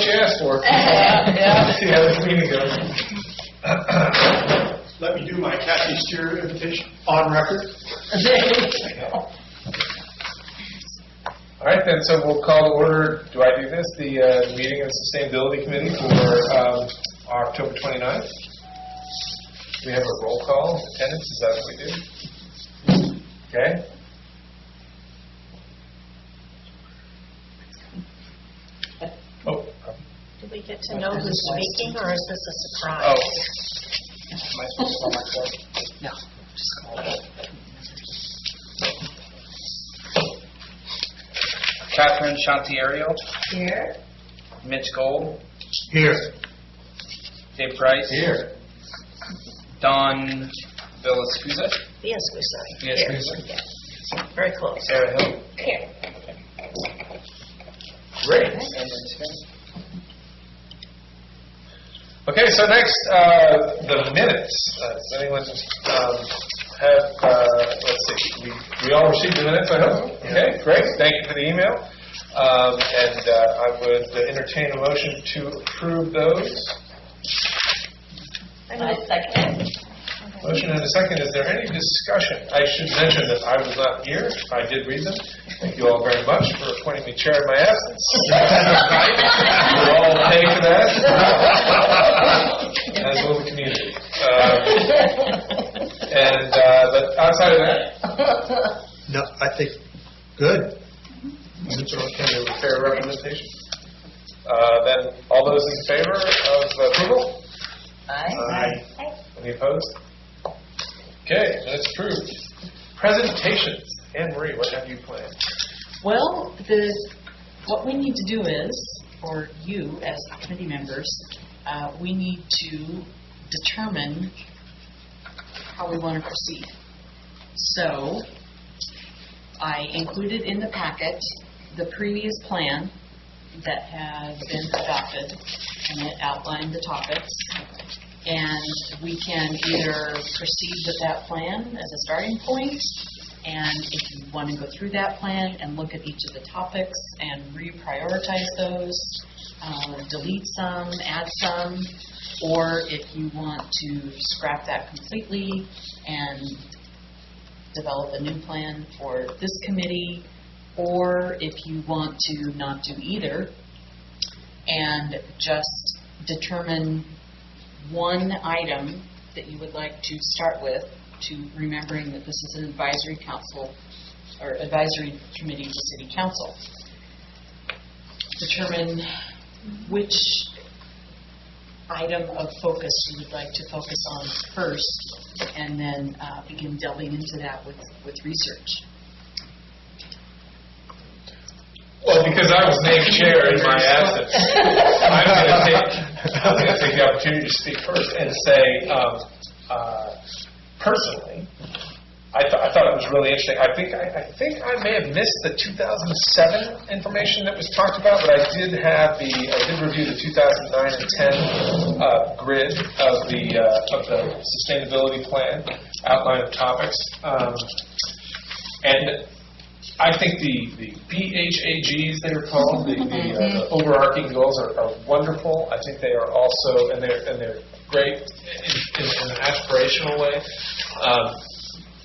what you asked for. Yeah. See how this meeting goes. Let me do my Kathy Steer invitation on record. There you go. All right, then, so we'll call to order, do I do this, the meeting of the Sustainability Committee for October 29th. We have a roll call attendance, is that what we do? Okay. Oh. Do we get to know who's speaking, or is this a surprise? Oh. Am I supposed to call myself? No, just call it. Catherine Chantiero. Here. Mitch Gold. Here. Dave Price. Here. Don Villascusa. Villascusa. Yes, Here. Yeah. Very close. Sarah Hill. Here. Great. And then Tim. Okay, so next, the minutes. Does anyone have, let's see, we all received the minutes, I hope? Okay, great. Thank you for the email. And I would entertain a motion to approve those. I second. Motion and a second. Is there any discussion? I should mention that I was not here. I did read them. Thank you all very much for appointing me chair in my absence. We'll all pay for that. As will the community. But outside of that? No, I think good. Minutes are okay with fair representation. Then all those in favor of approval? Aye. Any opposed? Okay, that's approved. Presentations. Anne Marie, what have you planned? Well, what we need to do is, or you as committee members, we need to determine how we want to proceed. So, I included in the packet the previous plan that had been adopted, and it outlined the topics. And we can either proceed with that plan as a starting point, and if you want to go through that plan and look at each of the topics and reprioritize those, delete some, add some, or if you want to scrap that completely and develop a new plan for this committee, or if you want to not do either and just determine one item that you would like to start with, to remembering that this is an advisory council or advisory committee to city council. Determine which item of focus you would like to focus on first, and then begin delving into that with research. Well, because I was named chair in my absence, I'm going to take the opportunity to speak first and say, personally, I thought it was really interesting. I think I may have missed the 2007 information that was talked about, but I did review the 2009 and 10 grid of the sustainability plan, outline of topics, and I think the BHAGs, they are called, the overarching goals are wonderful. I think they are also, and they're great in an aspirational way.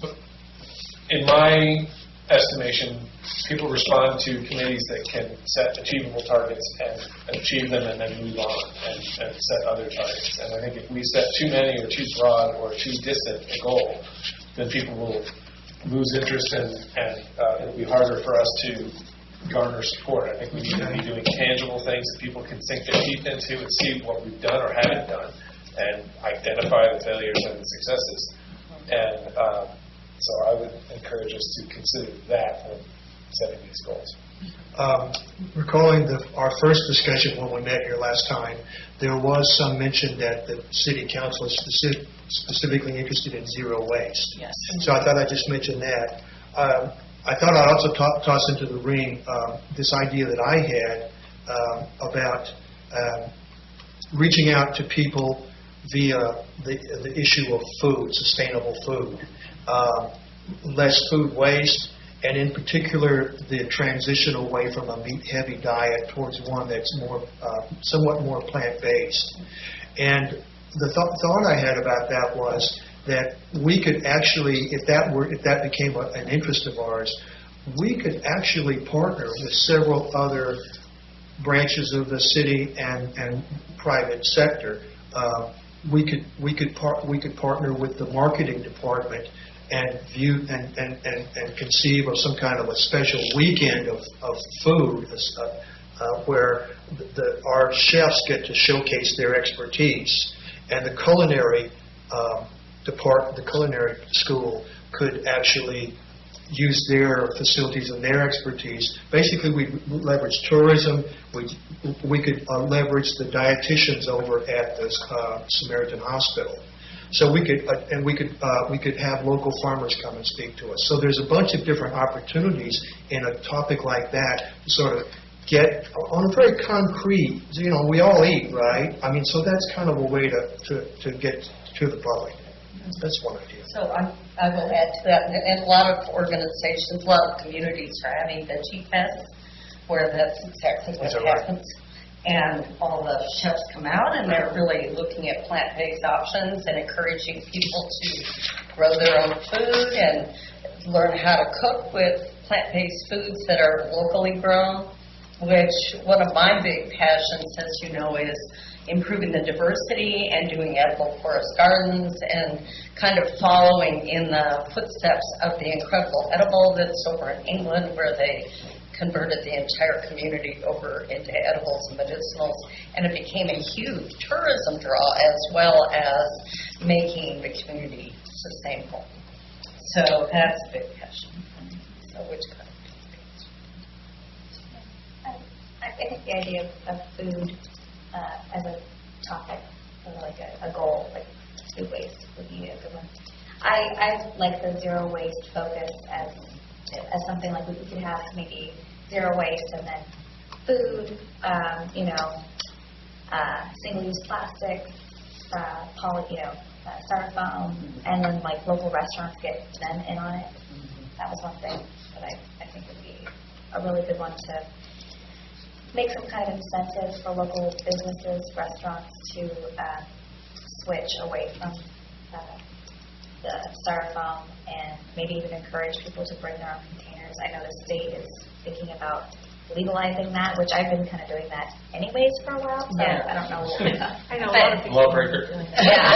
But in my estimation, people respond to committees that can set achievable targets and achieve them and then move on and set other targets. And I think if we set too many or too broad or too distant a goal, then people will lose interest and it'll be harder for us to garner support. I think we need to be doing tangible things that people can sink their teeth into and see what we've done or haven't done and identify the failures and the successes. And so I would encourage us to consider that when setting these goals. Recalling our first discussion when we met here last time, there was some mention that the city council is specifically interested in zero waste. Yes. So I thought I'd just mention that. I thought I'd also toss into the ring this idea that I had about reaching out to people via the issue of food, sustainable food, less food waste, and in particular, the transition away from a meat-heavy diet towards one that's more, somewhat more plant-based. And the thought I had about that was that we could actually, if that became an interest of ours, we could actually partner with several other branches of the city and private sector. We could partner with the marketing department and view and conceive of some kind of a special weekend of food where our chefs get to showcase their expertise, and the culinary the culinary school could actually use their facilities and their expertise. Basically, we leverage tourism. We could leverage the dietitians over at the Samaritan Hospital. So we could have local farmers come and speak to us. So there's a bunch of different opportunities in a topic like that to sort of get on a very concrete. We all eat, right? I mean, so that's kind of a way to get to the public. That's one idea. So I will add to that, and a lot of organizations, a lot of communities are having veggie fests, where that's exactly what happens. And all the chefs come out, and they're really looking at plant-based options and encouraging people to grow their own food and learn how to cook with plant-based foods that are locally grown, which one of my big passions, as you know, is improving the diversity and doing edible forest gardens and kind of following in the footsteps of the incredible edible that's over in England, where they converted the entire community over into edibles and medicinals, and it became a huge tourism draw as well as making the community sustainable. So that's a big passion. So which kind of I think the idea of food as a topic, or like a goal, like food waste, would be a good one. I like the zero waste focus as something like we could have maybe zero waste and then food, single-use plastics, styrofoam, and then like local restaurants get them in on it. That was one thing that I think would be a really good one to make some kind of incentive for local businesses, restaurants to switch away from the styrofoam, and maybe even encourage people to bring their own containers. I know the state is thinking about legalizing that, which I've been kind of doing that anyways for a while, so I don't know. I know a lot of people Lawbreaker. Yeah,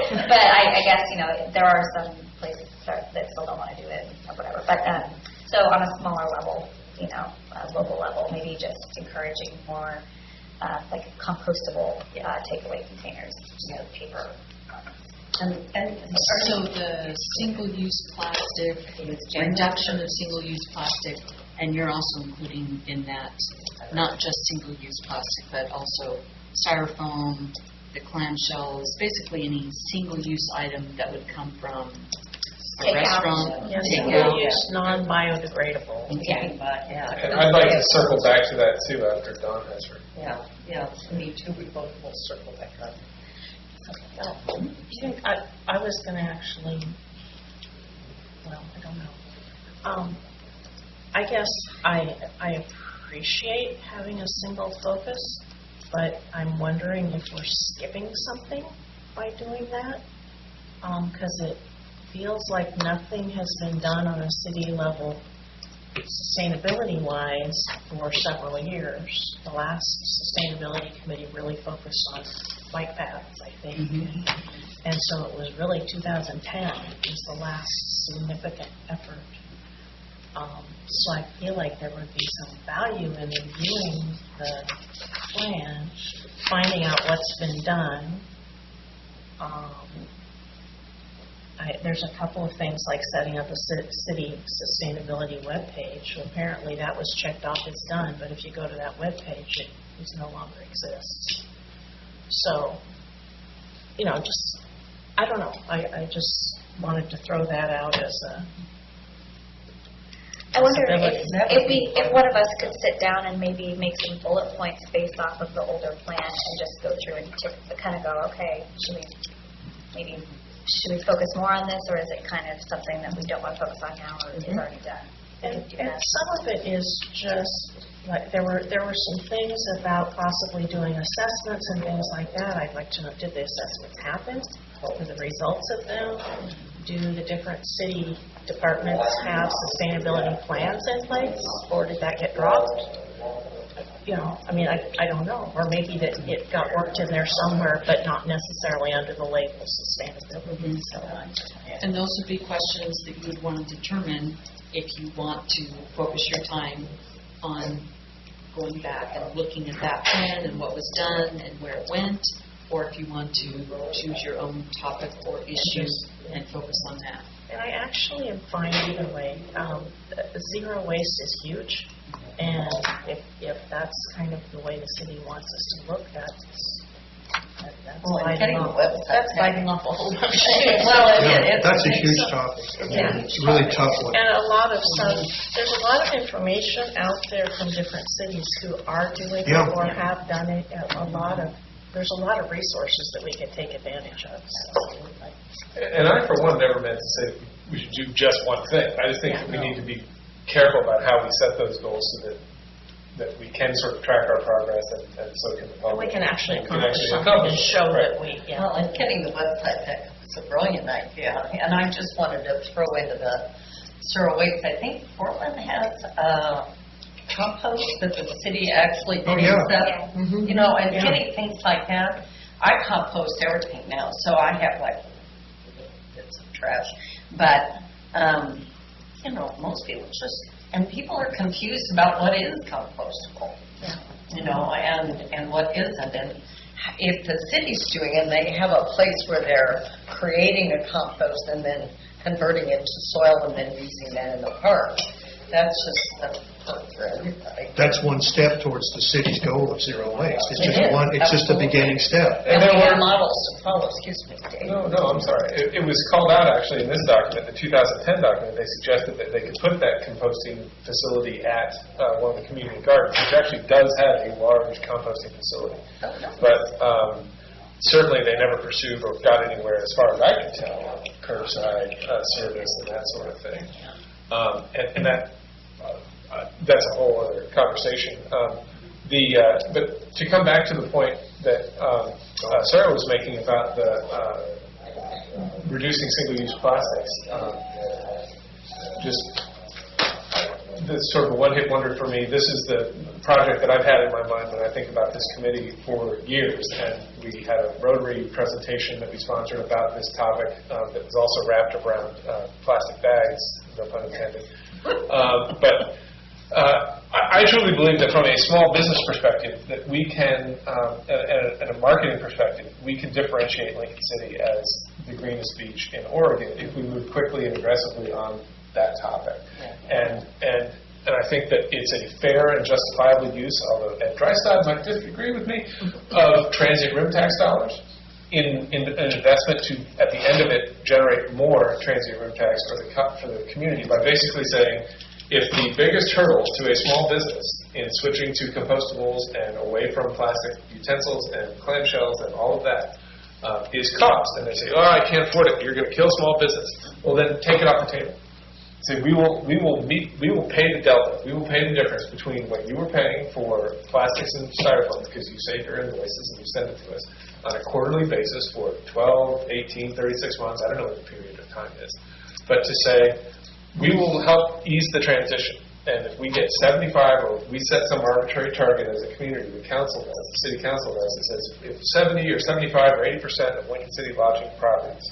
but I guess, there are some places that still don't want to do it or whatever. But so on a smaller level, local level, maybe just encouraging more like compostable takeaway containers, paper. So the single-use plastic, reduction of single-use plastic, and you're also including in that not just single-use plastic, but also styrofoam, the clamshells, basically any single-use item that would come from a restaurant, takeout. Use non-biodegradable. And I'd like to circle back to that too after Dawn has her. Yeah, me too. We both will circle back on. I was going to actually, I don't know. I guess I appreciate having a single focus, but I'm wondering if we're skipping something by doing that, because it feels like nothing has been done on a city level sustainability-wise for several years. The last sustainability committee really focused on bike paths, I think. And so it was really 2010 was the last significant effort. So I feel like there would be some value in reviewing the plan, finding out what's been done. There's a couple of things like setting up a city sustainability webpage. So apparently that was checked off as done, but if you go to that webpage, it no longer exists. So, I don't know. I just wanted to throw that out as a I wonder if one of us could sit down and maybe make some bullet points based off of the older plan and just go through and kind of go, okay, should we maybe should we focus more on this, or is it kind of something that we don't want to focus on now, or is already done? And some of it is just, like, there were some things about possibly doing assessments and things like that. I'd like to know, did the assessments happen? What were the results of them? Do the different city departments have sustainability plans in place, or did that get dropped? You know, I mean, I don't know. Or maybe that it got worked in there somewhere, but not necessarily under the label sustainability. So, And those would be questions that you would want to determine if you want to focus your time on going back and looking at that plan and what was done and where it went, or if you want to choose your own topic or issue and focus on that. and I actually am fine either way. Zero waste is huge, and if that's kind of the way the city wants us to look, that's Well, and getting the website. That's biting off a whole bunch. Well, Yeah, it's. that's a huge topic. Yeah. It's a really tough one. And there's a lot of information out there from different cities who are doing it Yeah. or have done it. There's a lot of resources that we can take advantage of. And I, for one, never meant to say we should do just one thing. I just think that we need to be careful about how we set those goals so that we can sort of track our progress and so can the And public. we can actually and accomplish something and accomplish it. show Right. that we, Well, and getting the website back was a brilliant idea, and I just wanted to throw into the zero waste. I think Portland has compost that the city actually Oh, did yeah. accept. Mhm. You know, and Yeah. getting things like that. I compost everything now, so I have like bits of trash, but you know, most people and people are confused about what is compostable. Yeah. You know, and what isn't. And if the city's doing it, and they have a place where they're creating a compost and then converting it to soil and then using that in the park, that's just a perk for everybody. That's one step towards the city's goal of zero waste. It's It just is, one, it's just a absolutely. beginning step. And And there we have were- models to follow, excuse me, Dave. No, I'm sorry. It was called out actually in this document, the 2010 document. They suggested that they could put that composting facility at one of the community gardens, which actually does have a large composting facility. Oh, no. But certainly they never pursued or got anywhere, as far as I can tell, curbside service and that sort of thing. And that's a whole other conversation. But to come back to the point that Sarah was making about the reducing single-use plastics, this sort of a one-hit wonder for me. This is the project that I've had in my mind when I think about this committee for years, and we had a Rotary presentation that we sponsored about this topic that was also wrapped around plastic bags, no pun intended. But I truly believe that from a small business perspective, that we can, and a marketing perspective, we can differentiate Lincoln City as the greenest beach in Oregon if we move quickly and aggressively on that topic. And I think that it's a fair and justifiable use, although Ed Drystad might disagree with me, of transient room tax dollars in an investment to, at the end of it, generate more transient room tax for the community by basically saying, if the biggest hurdle to a small business in switching to compostables and away from plastic utensils and clamshells and all of that is cost, and they say, oh, I can't afford it, you're going to kill small business, well then take it off the table. Say, we will pay the delta, we will pay the difference between what you were paying for plastics and styrofoam because you saved your invoices and you send it to us on a quarterly basis for 12, 18, 36 months, I don't know what the period of time is, but to say, we will help ease the transition. And if we get 75, or we set some arbitrary target as a community, the council does, the city council does, it says if 70 or 75 or 80% of Lincoln City lodging properties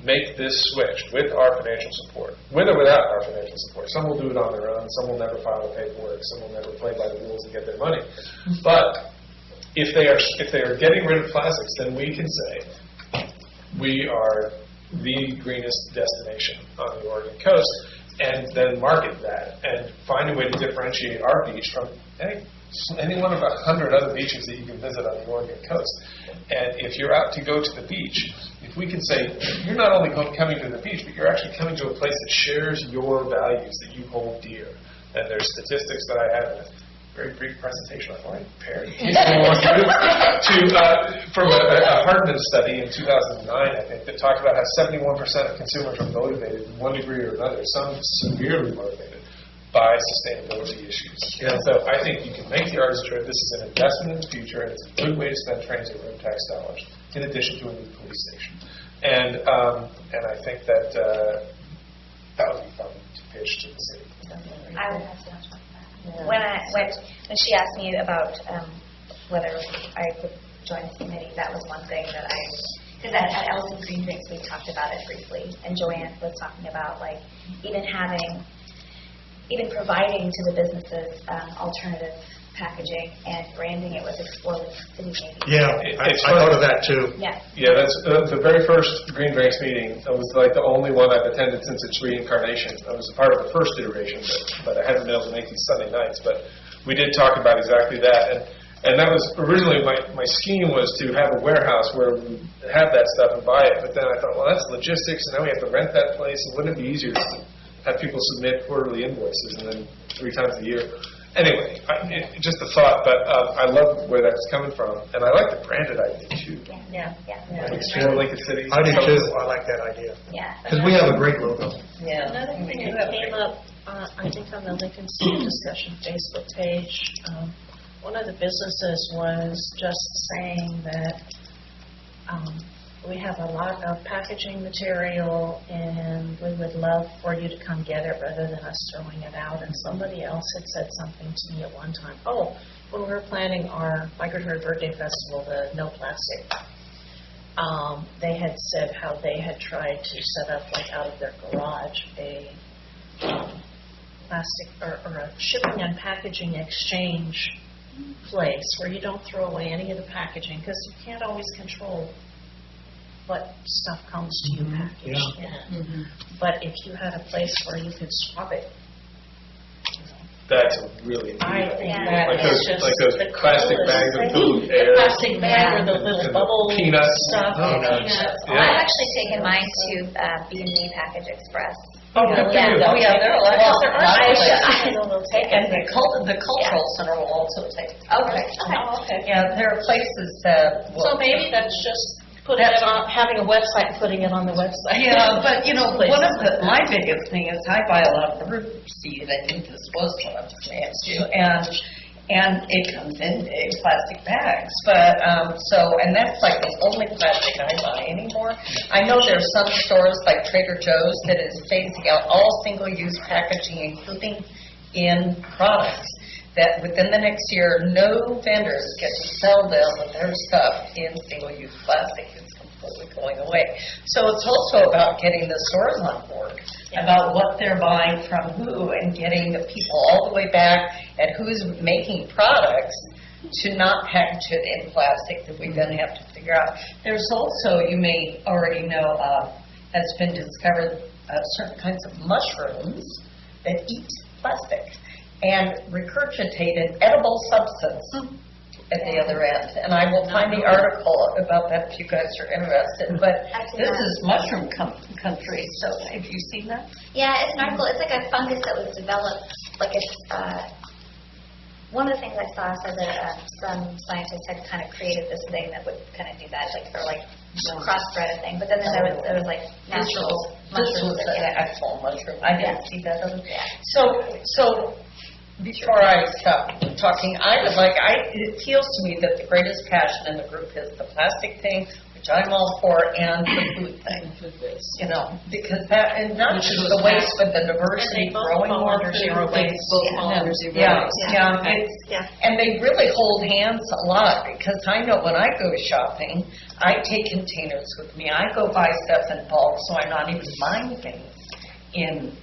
make this switch with our financial support, with or without our financial support. Some will do it on their own, some will never file the paperwork, some will never play by the rules and get their money. But if they are getting rid of plastics, then we can say we are the greenest destination on the Oregon coast, and then market that and find a way to differentiate our beach from any one of 100 other beaches that you can visit on the Oregon coast. And if you're out to go to the beach, if we can say, you're not only coming to the beach, but you're actually coming to a place that shares your values that you hold dear. And there's statistics that I have very brief presentation I'm already prepared. In case anyone wants to do, from a Hardman study in 2009, I think, that talked about how 71% of consumers are motivated in one degree or another, some severely motivated by sustainability issues. Yeah. And so I think you can make the argument that this is an investment in the future, and it's a good way to spend transit road tax dollars, in addition to a new police station. And I think that that would be fun to pitch to the city. I would have to talk about that. When she asked me about whether I would join the committee, that was one thing that because at Ellison Green Drinks we talked about it briefly, and Joanne was talking about like even providing to the businesses alternative packaging and branding it with Explore the City maybe. Yeah, I thought of that too. Yeah. Yeah, that's the very first Green Drinks meeting. It was like the only one I've attended since its reincarnation. I was a part of the first iteration, but I haven't been able to make these Sunday nights. But we did talk about exactly that, and that was originally my scheme was to have a warehouse where we have that stuff and buy it. But then I thought, well, that's logistics, and now we have to rent that place. And wouldn't it be easier to have people submit quarterly invoices and then 3 times a year? Anyway, just a thought, but I love where that's coming from, and I like the branded idea too. Yeah. Explore Lincoln City. I do too. I like that idea. Yeah. Because we have a great logo. Yeah. Another we thing do that have came up, I think on the Lincoln City Discussion Facebook page, one of the businesses was just saying that we have a lot of packaging material and we would love for you to come get it rather than us throwing it out. And somebody else had said something to me at one time, when we were planning our Migratory Birthday Festival, the No Plastic, they had said how they had tried to set up, like out of their garage, a plastic or a shipping and packaging exchange place where you don't throw away any of the packaging, because you can't always control what stuff comes to you packaged in. But if you had a place where you could swap it, That's a really I think Yeah. that like is those just like those the plastic coolest bags that thing. fill with The air. plastic bag or the little And the bubble peanuts. stuff. Oh, Peanuts. Yeah. I've actually taken mine to B&B Package Express. Oh, good for you. Oh, yeah, there are a lot of There are some places. places that will take And it. the cultural center will also take it. Okay. Okay. Yeah, there are places that will. So maybe that's just putting it on, having a website, and putting it on the website. Yeah, but you know, Places one of like my biggest thing is I buy a lot of fruit seed. I think this was what I was going to ask you, and it comes in big plastic bags. But and that's like the only plastic I buy anymore. I know there's some stores like Trader Joe's that is phasing out all single-use packaging, including in products. That within the next year, no vendors get to sell them their stuff in single-use plastic. It's completely going away. So it's also about getting the stores on board, about what they're buying from who, and getting the people all the way back at who's making products to not package it in plastic that we then have to figure out. There's also, you may already know, has been discovered certain kinds of mushrooms that eat plastic and regurgitate an edible substance at the other end. And I will find the article about that if you guys are interested. But this is mushroom country, so have you seen that? Yeah, it's an article. It's like a fungus that was developed, like it's, one of the things I saw said that some scientists had kind of created this thing that would kind of do that, like, or like crossbred a thing. But then there was like natural This was mushrooms. an actual mushroom. I didn't see that other. Yeah. So before I stop talking, it feels to me that the greatest passion in the group is the plastic thing, which I'm all for, and the food thing. You know, because that, and not just the waste, but the diversity, And they both growing fall more under food. zero waste. Both fall under zero waste. Yeah. And they really hold hands a lot, because I know when I go shopping, I take containers with me. I go buy stuff in bulk, so I'm not even buying things in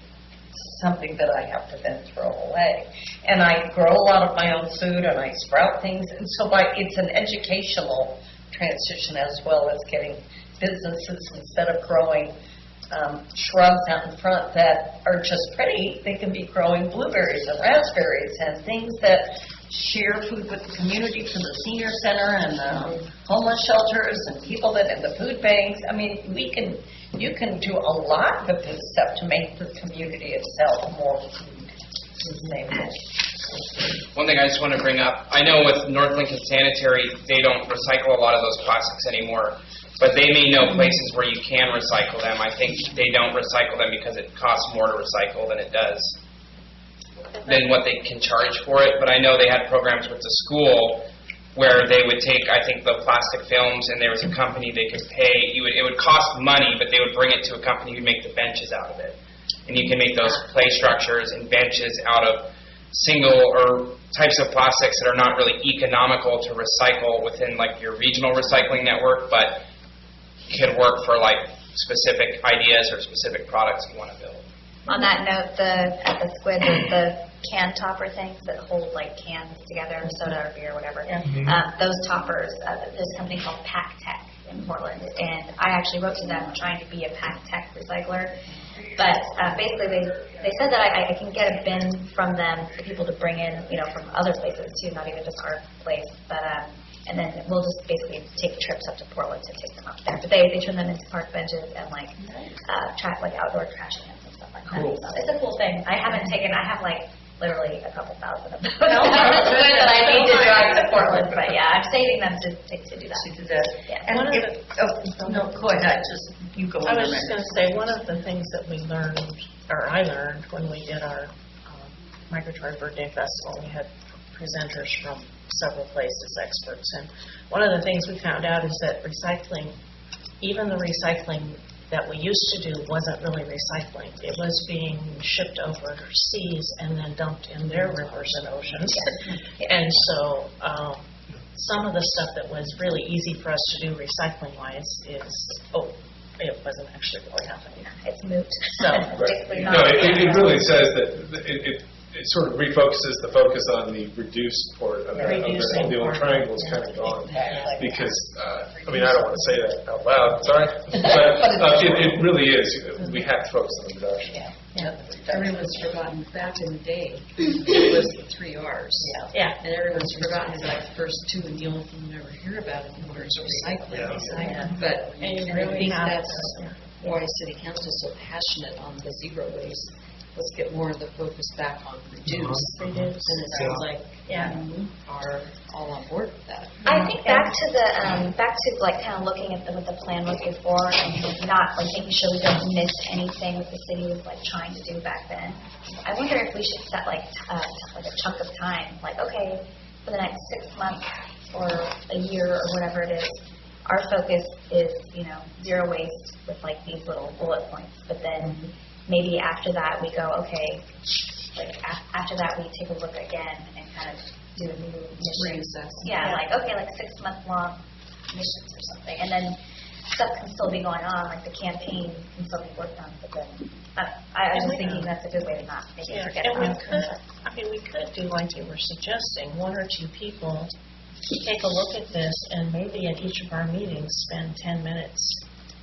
something that I have to then throw away. And I grow a lot of my own food, and I sprout things, and so it's an educational transition as well as getting businesses, instead of growing shrubs out in front that are just pretty, they can be growing blueberries and raspberries and things that share food with the community, for the senior center and the homeless shelters and people that in the food banks. I mean, you can do a lot with this stuff to make the community itself more food sustainable. One thing I just want to bring up. I know with North Lincoln Sanitary, they don't recycle a lot of those plastics anymore, but they may know places where you can recycle them. I think they don't recycle them because it costs more to recycle than it does than what they can charge for it. But I know they had programs with the school where they would take, I think, the plastic films, and there was a company they could pay. It would cost money, but they would bring it to a company who'd make the benches out of it. And you can make those play structures and benches out of single or types of plastics that are not really economical to recycle within like your regional recycling network, but can work for like specific ideas or specific products you want to build. On that note, at the Squid, the can topper things that hold like cans together, soda or beer, whatever. Those toppers, there's a company called Pack Tech in Portland, and I actually wrote to them trying to be a Pack Tech recycler. But basically, they said that I can get a bin from them for people to bring in, from other places too, not even just our place. But and then we'll just basically take trips up to Portland to take them up there. But they turn them into park benches and like outdoor trash cans and stuff like that. So it's a cool thing. I have like literally a couple thousand of those that I need to drive to Portland. But yeah, I'm saving them to do that. Yeah. And no, go ahead. You go. I was just going to say, one of the things that we learned, or I learned when we did our Migratory Bird Day Festival, we had presenters from several places, experts, and one of the things we found out is that recycling, even the recycling that we used to do wasn't really recycling. It was being shipped overseas and then dumped in their rivers and oceans. And so some of the stuff that was really easy for us to do recycling-wise it wasn't actually really happening. It's moot. So, it really says that it sort of refocuses the focus on the reduced part of the old triangle is kind of gone. Because, I don't want to say that out loud, sorry, but it really is. We have to focus on the reduction. Everyone's forgotten back in the day. It was the 3 R's. Yeah. And everyone's forgotten like the first 2, and the only thing you never hear about anymore is recycling. But And you I really think have that's why City Council is so passionate on the zero waste. Let's get more of the focus back on reduce. And it sounds like you are all on board with that. I think back to like kind of looking at what the plan was before, and not like making sure we don't miss anything that the city was like trying to do back then. I wonder if we should set like a chunk of time, like okay, for the next 6 months or a year or whatever it is, our focus is zero waste with like these little bullet points. But then maybe after that we go, okay, like after that we take a look again and kind of do a new mission. Reassess. Yeah, like okay, like 6 month long missions or something, and then stuff can still be going on, like the campaign can still be worked on. But then I was just thinking that's a good way to not maybe forget about it. We could do like you were suggesting, 1 or 2 people take a look at this, and maybe at each of our meetings spend 10 minutes,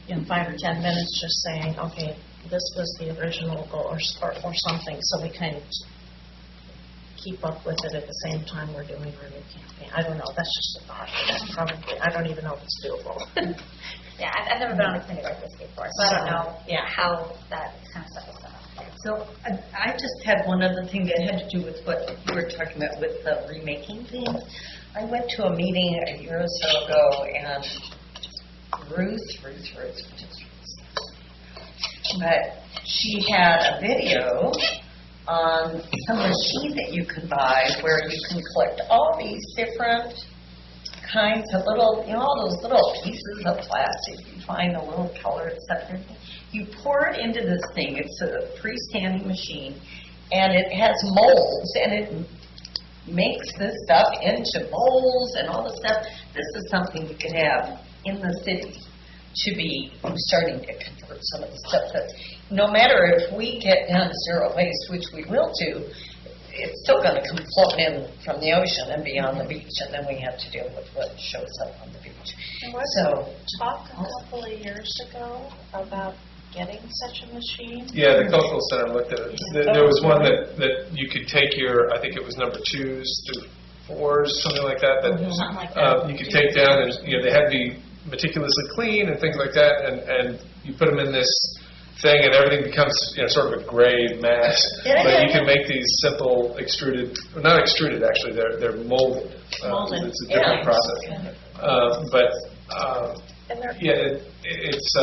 5 or 10 minutes, just saying, okay, this was the original goal or something, so we kind of keep up with it at the same time we're doing our new campaign. I don't know, that's just a thought. That's probably, I don't even know if it's doable. Yeah, I've never been on a committee like this before, so I don't know how that kind of stuff is done. So I just had one other thing that had to do with what you were talking about with the remaking things. I went to a meeting a year or so ago, and Ruth, but she had a video on a machine that you can buy where you can collect all these different kinds of little, all those little pieces of plastic. You find a little color, etc. You pour it into this thing. It's a freestanding machine, and it has molds, and it makes this stuff into molds and all this stuff. This is something we could have in the city to be starting to convert some of the stuff that, no matter if we get down to zero waste, which we will do, it's still going to come floating in from the ocean and be on the beach, and then we have to deal with what shows up on the beach. There was talk a couple of years ago about getting such a machine. Yeah, the Cultural Center looked at it. There was one that you could take your, I think it was number 2s through 4s, something like that, Something like that. you could take down, and they had to be meticulously clean and things like that, and you put them in this thing, and everything becomes sort of a gray mass. Yeah, But yeah, you can yeah. make these simple extruded, not extruded actually, they're molded. Molded. It's a different Yeah. process. And they're, It's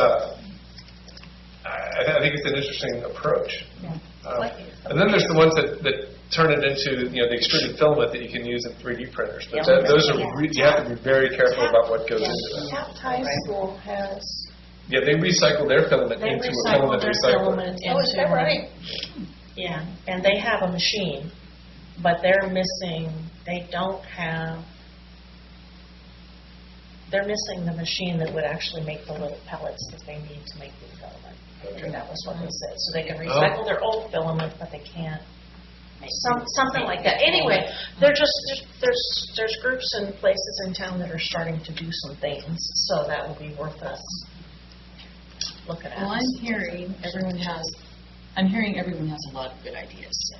I think it's an interesting approach. And then there's the ones that turn it into the extruded filament that you can use in 3D printers. But those are you have to be very careful about what goes into them. Taft High School has, Yeah, they recycle their filament they into a recycle filament their recycler. filament Oh, is that into, right? yeah, and they have a machine, but they're missing the machine that would actually make the little pellets that they need to make the filament. And that was what they said. So they can recycle their old filament, but they can't make something like that. Anyway, there's groups and places in town that are starting to do some things, so that will be worth us looking at. Well, I'm hearing everyone has a lot of good ideas.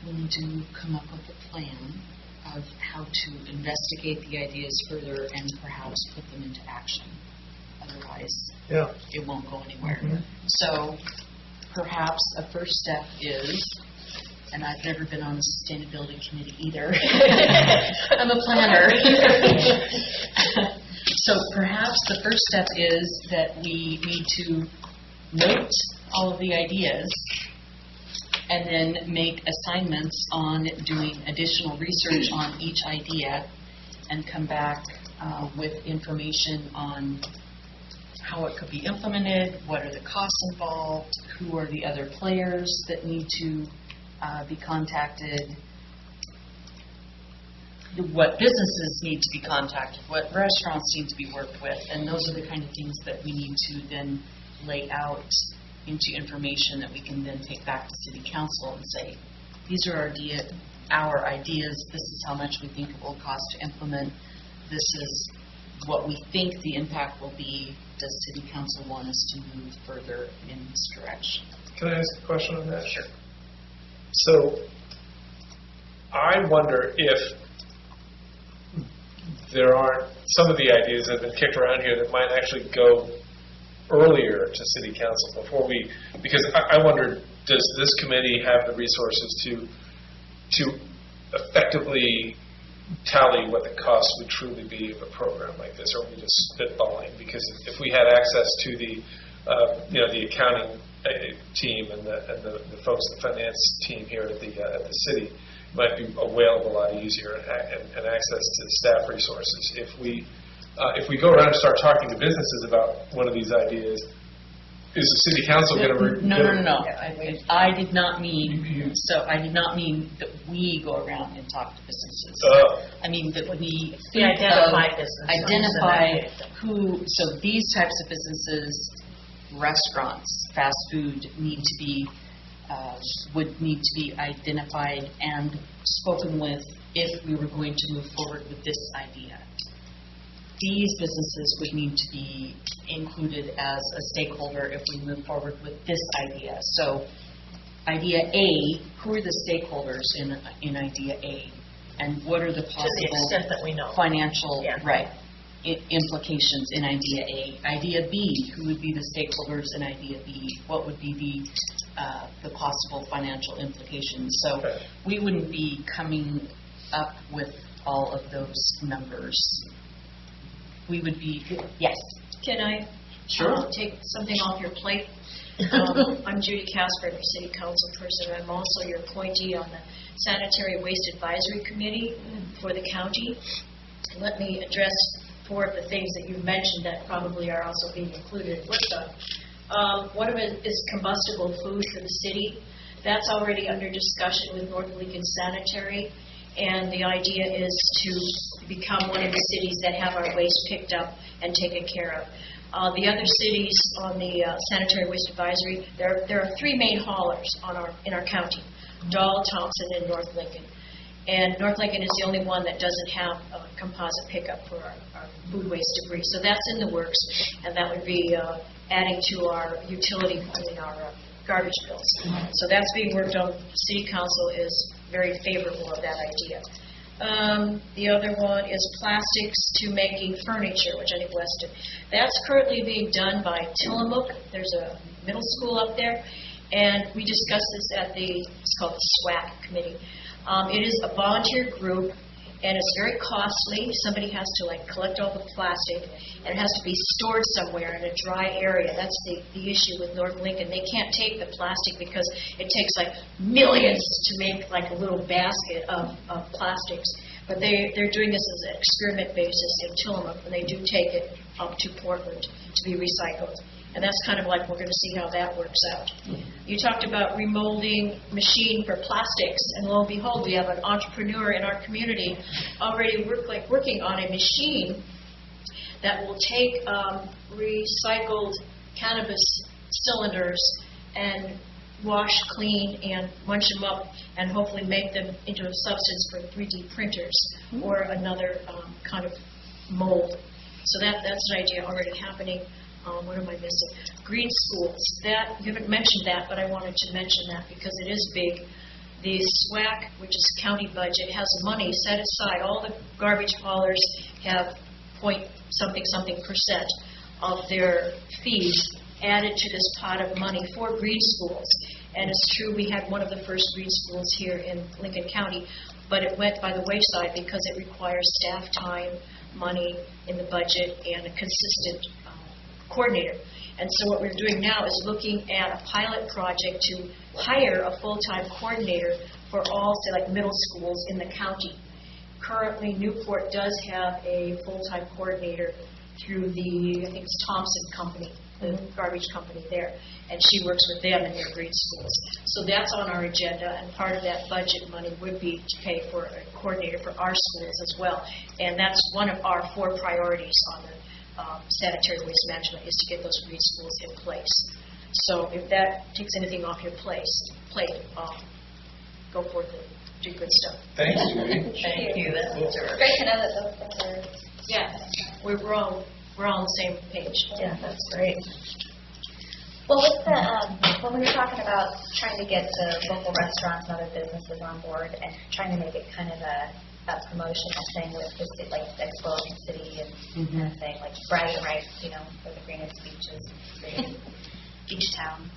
We need to come up with a plan of how to investigate the ideas further and perhaps put them into action. Otherwise, Yeah. it won't go anywhere. So perhaps a first step is, and I've never been on the sustainability committee either. I'm a planner. So perhaps the first step is that we need to note all of the ideas and then make assignments on doing additional research on each idea and come back with information on how it could be implemented, what are the costs involved, who are the other players that need to be contacted, what businesses need to be contacted, what restaurants need to be worked with, and those are the kind of things that we need to then lay out into information that we can then take back to City Council and say, these are our ideas, this is how much we think it will cost to implement, this is what we think the impact will be, does City Council want us to move further in this direction? Can I ask a question on that? Sure. So I wonder if there aren't some of the ideas that have been kicked around here that might actually go earlier to City Council before because I wonder, does this committee have the resources to effectively tally what the cost would truly be of a program like this, or are we just spitballing? Because if we had access to the the accounting team and the folks, the finance team here at the city, it might be available a lot easier and access to staff resources. If we go around and start talking to businesses about one of these ideas, is the City Council going to... No. I did not mean, I did not mean that we go around and talk to businesses. I mean that we identify businesses. Identify so these types of businesses, restaurants, fast food, would need to be identified and spoken with if we were going to move forward with this idea. These businesses would need to be included as a stakeholder if we move forward with this idea. So idea A, who are the stakeholders in idea A? And what are the possible to the extent that we know. financial implications in idea A? Idea B, who would be the stakeholders in idea B? What would be the possible financial implications? So we wouldn't be coming up with all of those numbers. We would be, yes. Can I take something off your plate? I'm Judy Casper, your City Council person. I'm also your appointee on the Sanitary Waste Advisory Committee for the county. Let me address 4 of the things that you mentioned that probably are also being included with them. One of it is combustible food for the city. That's already under discussion with North Lincoln Sanitary, and the idea is to become one of the cities that have our waste picked up and taken care of. The other cities on the Sanitary Waste Advisory, there are 3 main haulers in our county, Dahl, Thompson, and North Lincoln. And North Lincoln is the only one that doesn't have a composite pickup for our food waste debris. So that's in the works, and that would be adding to our utility, our garbage bills. So that's being worked on. City Council is very favorable of that idea. The other one is plastics to making furniture, which I think Wes did. That's currently being done by Tillamook. There's a middle school up there, and we discussed this at it's called the SWAC committee. It is a volunteer group, and it's very costly. Somebody has to collect all the plastic, and it has to be stored somewhere in a dry area. That's the issue with North Lincoln. They can't take the plastic because it takes millions to make a little basket of plastics. But they're doing this as an experiment basis in Tillamook, and they do take it up to Portland to be recycled. And that's kind of we're going to see how that works out. You talked about remolding machine for plastics, and lo and behold, we have an entrepreneur in our community already working on a machine that will take recycled cannabis cylinders and wash, clean, and munch them up, and hopefully make them into a substance for 3D printers or another kind of mold. So that's an idea already happening. What am I missing? Green schools. You haven't mentioned that, but I wanted to mention that because it is big. The SWAC, which is county budget, has money set aside. All the garbage haulers have .something% of their fees added to this pot of money for green schools. And it's true, we had one of the first green schools here in Lincoln County, but it went by the wayside because it requires staff time, money in the budget, and a consistent coordinator. And so what we're doing now is looking at a pilot project to hire a full-time coordinator for all, say, middle schools in the county. Currently, Newport does have a full-time coordinator through I think it's Thompson Company, the garbage company there, and she works with them in their green schools. So that's on our agenda, and part of that budget money would be to pay for a coordinator for our schools as well. And that's one of our 4 priorities on the sanitary waste management, is to get those green schools in place. So if that takes anything off your plate, go forth and do good stuff. Thank you. Thank you. That's Great to know that those are. Yeah, we're all on the same page. Yeah, that's great. Well, with the, when we were talking about trying to get the local restaurants and other businesses on board and trying to make it kind of a promotional thing with the city, Explosion City and kind of thing, bragging rights, for the greenest beaches, green beach town.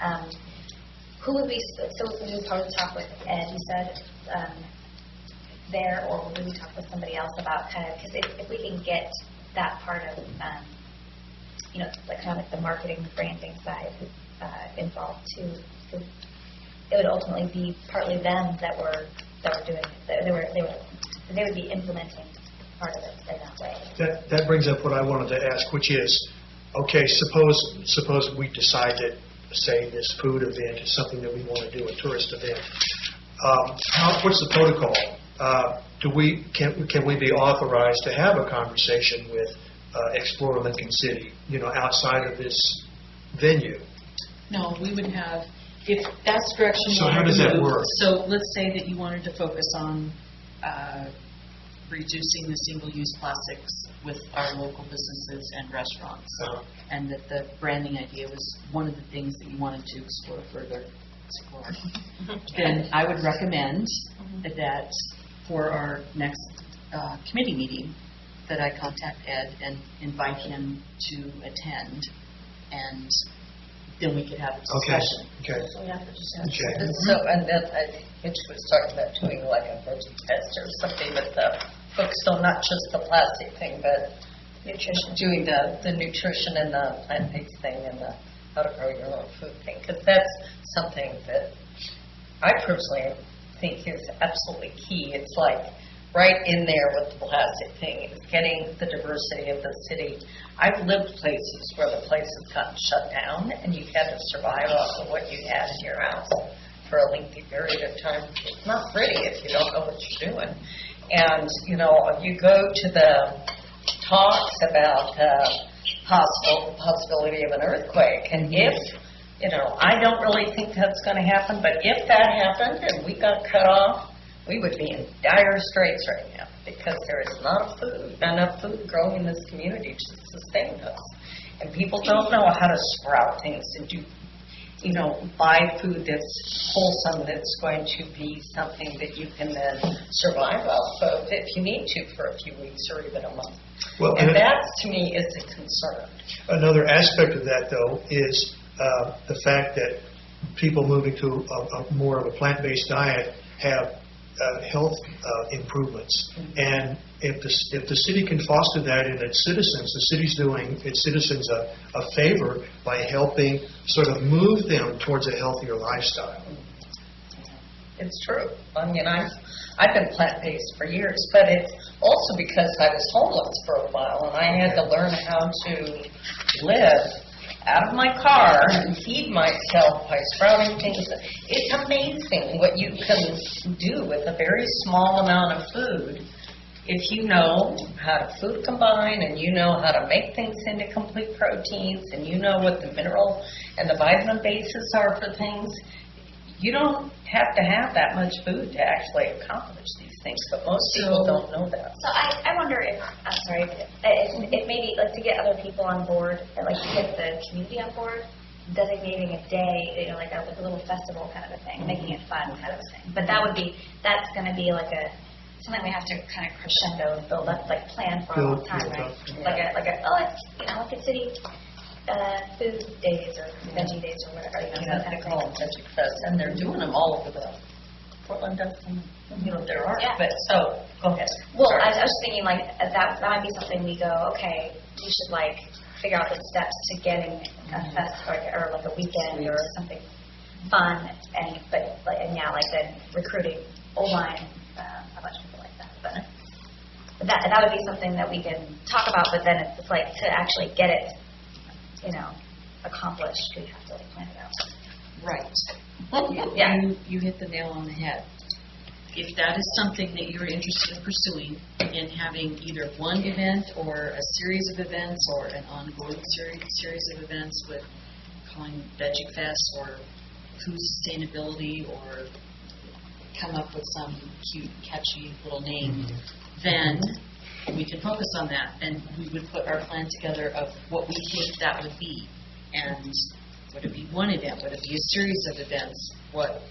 Who would we, so we would probably talk with Ed, you said, there, or would we talk with somebody else about because if we can get that part of, kind of the marketing, branding side involved too, because it would ultimately be partly them that were doing it. They would be implementing part of it in that way. That brings up what I wanted to ask, which is, okay, suppose we decide that, say, this food event is something that we want to do, a tourist event. What's the protocol? Can we be authorized to have a conversation with Explore Lincoln City, outside of this venue? No, we would have, if that's the direction you So how wanted does to that move. work? So let's say that you wanted to focus on reducing the single-use plastics with our local businesses and restaurants, and that the branding idea was one of the things that you wanted to explore further. Then I would recommend that for our next committee meeting, that I contact Ed and invite him to attend, and then we could have a discussion. Okay. And so, and then I think Mitch was talking about doing a veggie fest or something with the focused on not just the plastic thing, but nutrition, doing the nutrition and the plant-based thing and the how to grow your own food thing, because that's something that I personally think is absolutely key. It's right in there with the plastic thing, is getting the diversity of the city. I've lived places where the place has gotten shut down and you had to survive off of what you had in your house for a lengthy period of time. It's not pretty if you don't know what you're doing. And, you go to the talks about possibility of an earthquake, and if, I don't really think that's going to happen, but if that happened and we got cut off, we would be in dire straits right now because there is not enough food growing in this community to sustain us. And people don't know how to sprout things and do buy food that's wholesome, that's going to be something that you can then survive off of if you need to for a few weeks or even a month. Well, And that, to me, is a concern. another aspect of that, though, is the fact that people moving to a more of a plant-based diet have health improvements. And if the city can foster that in its citizens, the city's doing its citizens a favor by helping sort of move them towards a healthier lifestyle. It's true. I mean, I've been plant-based for years, but it's also because I was homeless for a while, and I had to learn how to live out of my car and feed myself by sprouting things. It's amazing what you can do with a very small amount of food if you know how to food combine and you know how to make things into complete proteins and you know what the mineral and the vitamin bases are for things. You don't have to have that much food to actually accomplish these things, but most people don't know that. So I wonder if, I'm sorry, if maybe like to get other people on board, like to get the community on board, designating a day, like a little festival kind of a thing, making it fun kind of a thing. But that's going to be like something we have to kind of crescendo and build up, like plan for a long time, right? Like a city food days or veggie days or whatever. They call them Veggie Fest, and they're doing them all over Portland does them, there are. Yeah. But so, go ahead. Well, Sorry. I was just thinking like that might be something we go, okay, we should like figure out the steps to getting a fest or like a weekend or something fun and then recruiting online a bunch of people like that. But that would be something that we can talk about. But then it's like to actually get it, accomplished, we have to like plan it out. Right. Yeah. You hit the nail on the head. If that is something that you're interested in pursuing, in having either one event or a series of events or an ongoing series of events with calling Veggie Fest or food sustainability or come up with some cute, catchy little name, then we can focus on that, and we would put our plan together of what we think that would be. And would it be one event? Would it be a series of events? What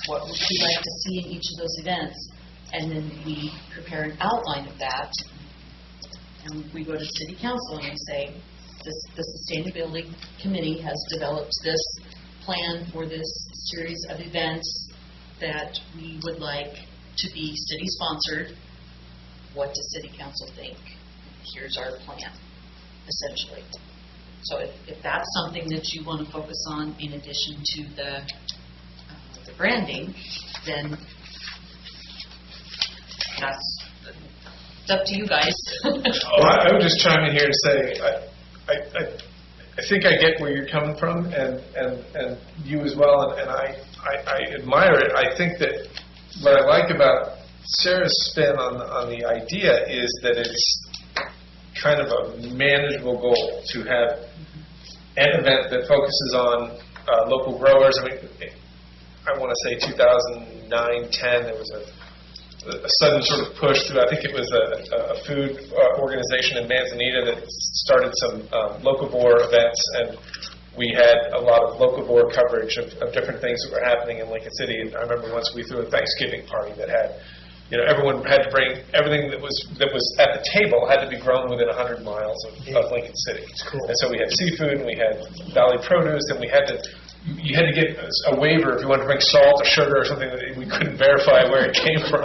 would we like to see in each of those events? And then we prepare an outline of that, and we go to City Council and we say, the Sustainability Committee has developed this plan for this series of events that we would like to be city-sponsored. What does City Council think? Here's our plan, essentially. So if that's something that you want to focus on in addition to the branding, then it's up to you guys. I would just chime in here to say, I think I get where you're coming from, and you as well, and I admire it. I think that what I like about Sarah's spin on the idea is that it's kind of a manageable goal to have an event that focuses on local growers. I mean, I want to say 2009, 10, there was a sudden sort of push through. I think it was a food organization in Manzanita that started some locavore events, and we had a lot of locavore coverage of different things that were happening in Lincoln City. And I remember once we threw a Thanksgiving party that had, everyone had to bring everything that was at the table had to be grown within 100 miles of Lincoln City. Cool. And so we had seafood, and we had valley produce, and you had to get a waiver if you wanted to bring salt or sugar or something that we couldn't verify where it came from.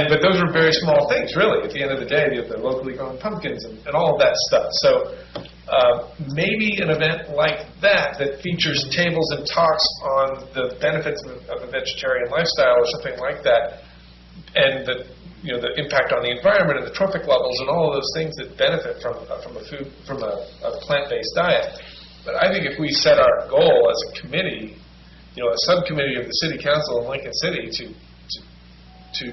But those were very small things, really. At the end of the day, the locally grown pumpkins and all of that stuff. So maybe an event like that features tables and talks on the benefits of a vegetarian lifestyle or something like that, and the impact on the environment and the trophic levels and all of those things that benefit from a plant-based diet. But I think if we set our goal as a committee, a subcommittee of the City Council in Lincoln City to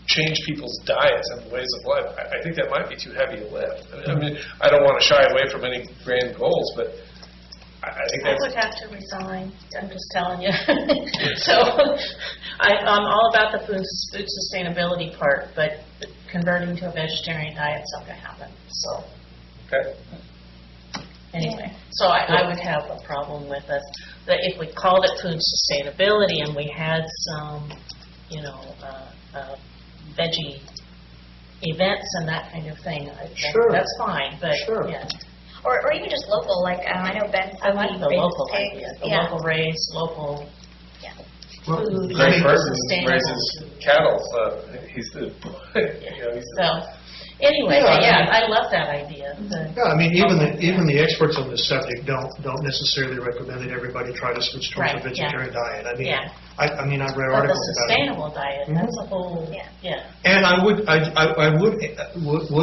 change people's diets and ways of life, I think that might be too heavy a lift. I mean, I don't want to shy away from any grand goals, but I think I that's... would have to resign, I'm just telling you. So I'm all about the food sustainability part, but converting to a vegetarian diet's not going to happen. So. Okay. Anyway, so I would have a problem with us, that if we called it food sustainability and we had some, veggie events and that kind of thing, Sure. that's fine, but, Sure. yeah. Or even just local, like, I know Ben I said like he the raises local pigs. idea, the Yeah. local raise, local Well, food. I Greg mean, Burton sustainable. raises cattle, so he's the, he's the. So, anyway, Yeah, I love that idea. Yeah, I mean, even the experts on this subject don't necessarily recommend that everybody try to switch towards a Right, yeah. vegetarian diet. I mean, Yeah. I mean, I've read But the articles about it. sustainable diet, that's a whole, Yeah. And I would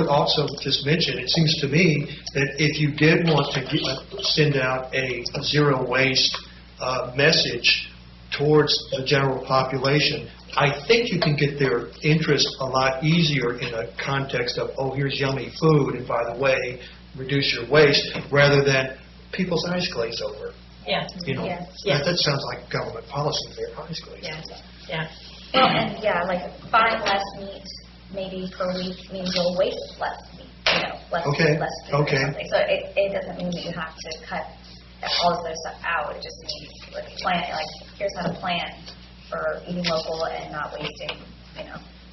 also just mention, it seems to me that if you did want to send out a zero waste message towards the general population, I think you can get their interest a lot easier in a context of, oh, here's yummy food, and by the way, reduce your waste, rather than people's eyes glaze over. Yeah, Yes. That sounds like government policy, their eyes glaze yeah, over. yeah. Well, and yeah, like buying less meat maybe per week means you'll waste less meat, less Okay, less food okay. or something. So it doesn't mean that you have to cut all this other stuff out. It just means like here's how to plan for eating local and not wasting,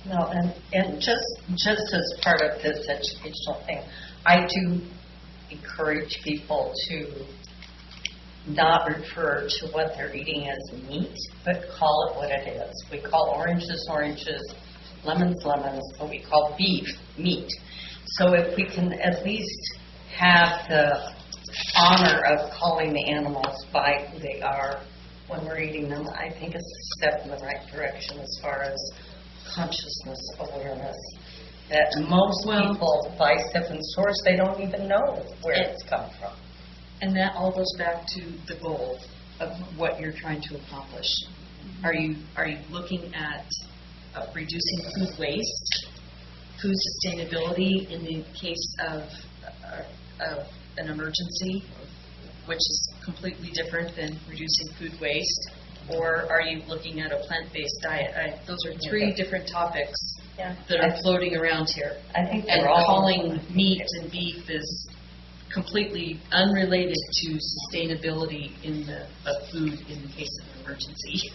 No, and just as part of this educational thing, I do encourage people to not refer to what they're eating as meat, but call it what it is. We call oranges, oranges, lemons, lemons, but we call beef, meat. So if we can at least have the honor of calling the animals by who they are when we're eating them, I think it's a step in the right direction as far as consciousness awareness. That most people buy stuff in stores, they don't even know where it's come from. And that all goes back to the goal of what you're trying to accomplish. Are you looking at reducing food waste, food sustainability in the case of an emergency, which is completely different than reducing food waste? Or are you looking at a plant-based diet? Those are three different topics that are floating around here. I think And they're all calling meat and beef is completely unrelated to sustainability of food in the case of an emergency.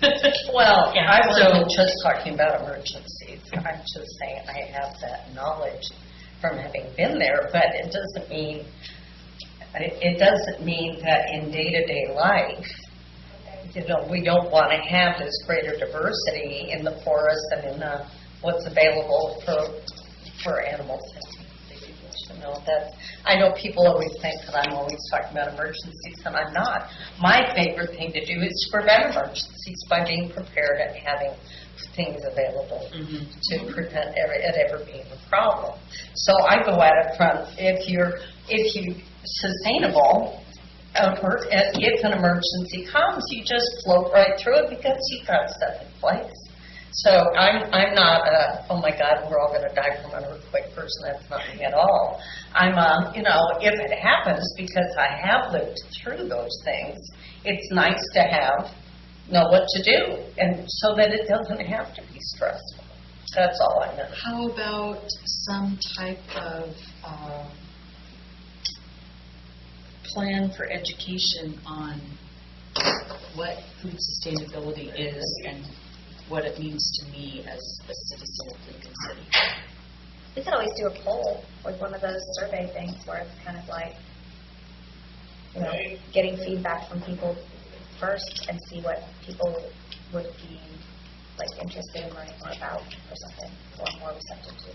Well, Yeah. I wasn't just talking about emergencies. I'm just saying I have that knowledge from having been there, but it doesn't mean that in day-to-day life, we don't want to have this greater diversity in the forest and in what's available for animals. I know people always think that I'm always talking about emergencies, and I'm not. My favorite thing to do is to prevent emergencies by being prepared and having things available to prevent it ever being a problem. So I go at it from if you're sustainable. If an emergency comes, you just float right through it because you've got stuff in place. So I'm not oh my God, we're all going to die from an earthquake person. That's not me at all. I'm if it happens, because I have lived through those things, it's nice to know what to do, and so that it doesn't have to be stressful. That's all I know. How about some type of plan for education on what food sustainability is and what it means to me as a citizen of Lincoln City? we could always do a poll, like one of those survey things where it's kind of like, getting feedback from people first and see what people would be interested in learning more about or something, or more receptive to.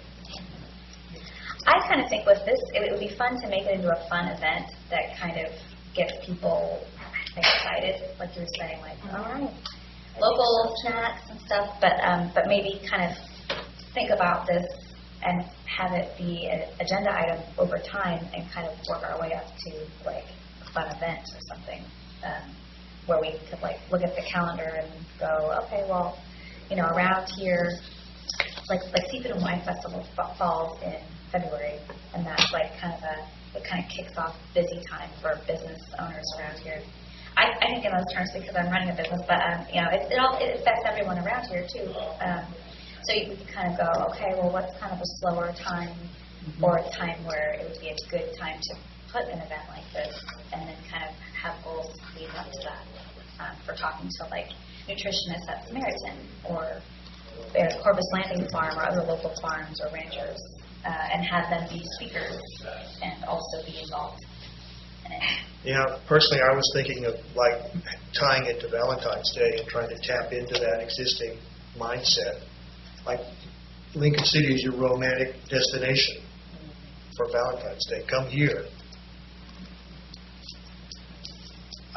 I kind of think with this, it would be fun to make it into a fun event that kind of gets people excited, like you were saying, all right, local snacks and stuff, but maybe kind of think about this and have it be an agenda item over time and kind of work our way up to a fun event or something, where we could look at the calendar and go, okay, well, around here, like Seafood and Wine Festival falls in February, and that's it kind of kicks off busy time for business owners around here. I think in those terms because I'm running a business, but it affects everyone around here too. So you can kind of go, okay, well, what's kind of a slower time, or a time where it would be a good time to put an event like this and then kind of have goals lead up to that. For talking to like nutritionists at Samaritan or Corvus Landing Farm or other local farms or ranchers, and have them be speakers and also be involved in it. Yeah, personally, I was thinking of like tying it to Valentine's Day and trying to tap into that existing mindset. Like Lincoln City is your romantic destination for Valentine's Day. Come here.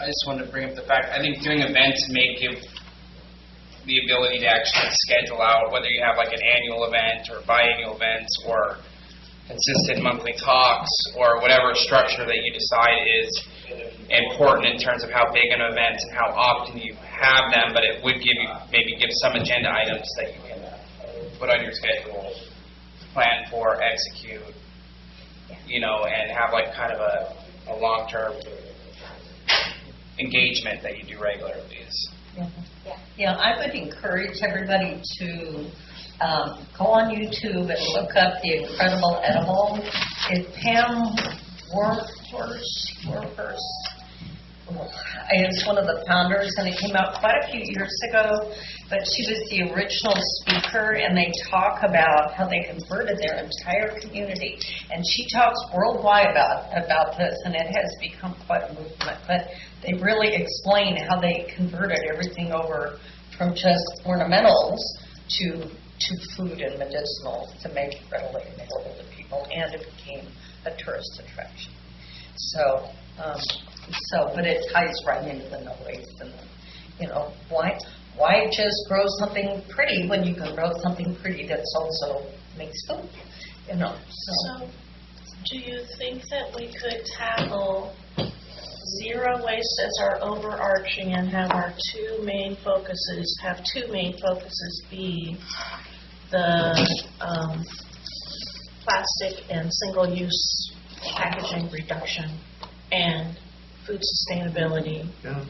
I just wanted to bring up the fact, I think doing events may give the ability to actually schedule out whether you have like an annual event or biannual events or consistent monthly talks or whatever structure that you decide is important in terms of how big an event and how often you have them, but it would give you, maybe give some agenda items that you can put on your schedule, plan for, execute, you know, and have like kind of a long-term engagement that you do regularly. Yeah, I would encourage everybody to go on YouTube and look up The Incredible Edible. Pam Werfers is one of the founders, and it came out quite a few years ago, but she was the original speaker, and they talk about how they converted their entire community. And she talks worldwide about this, and it has become quite a movement. But they really explain how they converted everything over from just ornamentals to food and medicinals to make it readily available to people, and it became a tourist attraction. But it ties right into the noise and why just grow something pretty when you can grow something pretty that's also makes food, So, do you think that we could tackle zero waste as our overarching and have two main focuses be the plastic and single-use packaging reduction and food sustainability? Yeah.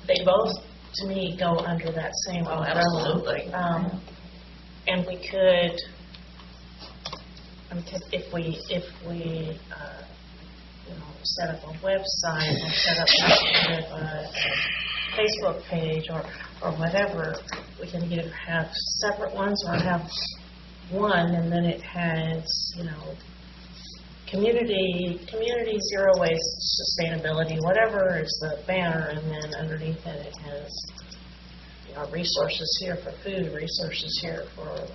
They both, to me, go under that same umbrella. Absolutely. And we could, if we set up a website or set up a Facebook page or whatever, we can either have separate ones or have one, and then it has, community zero waste sustainability, whatever is the banner, and then underneath it has resources here for food, resources here for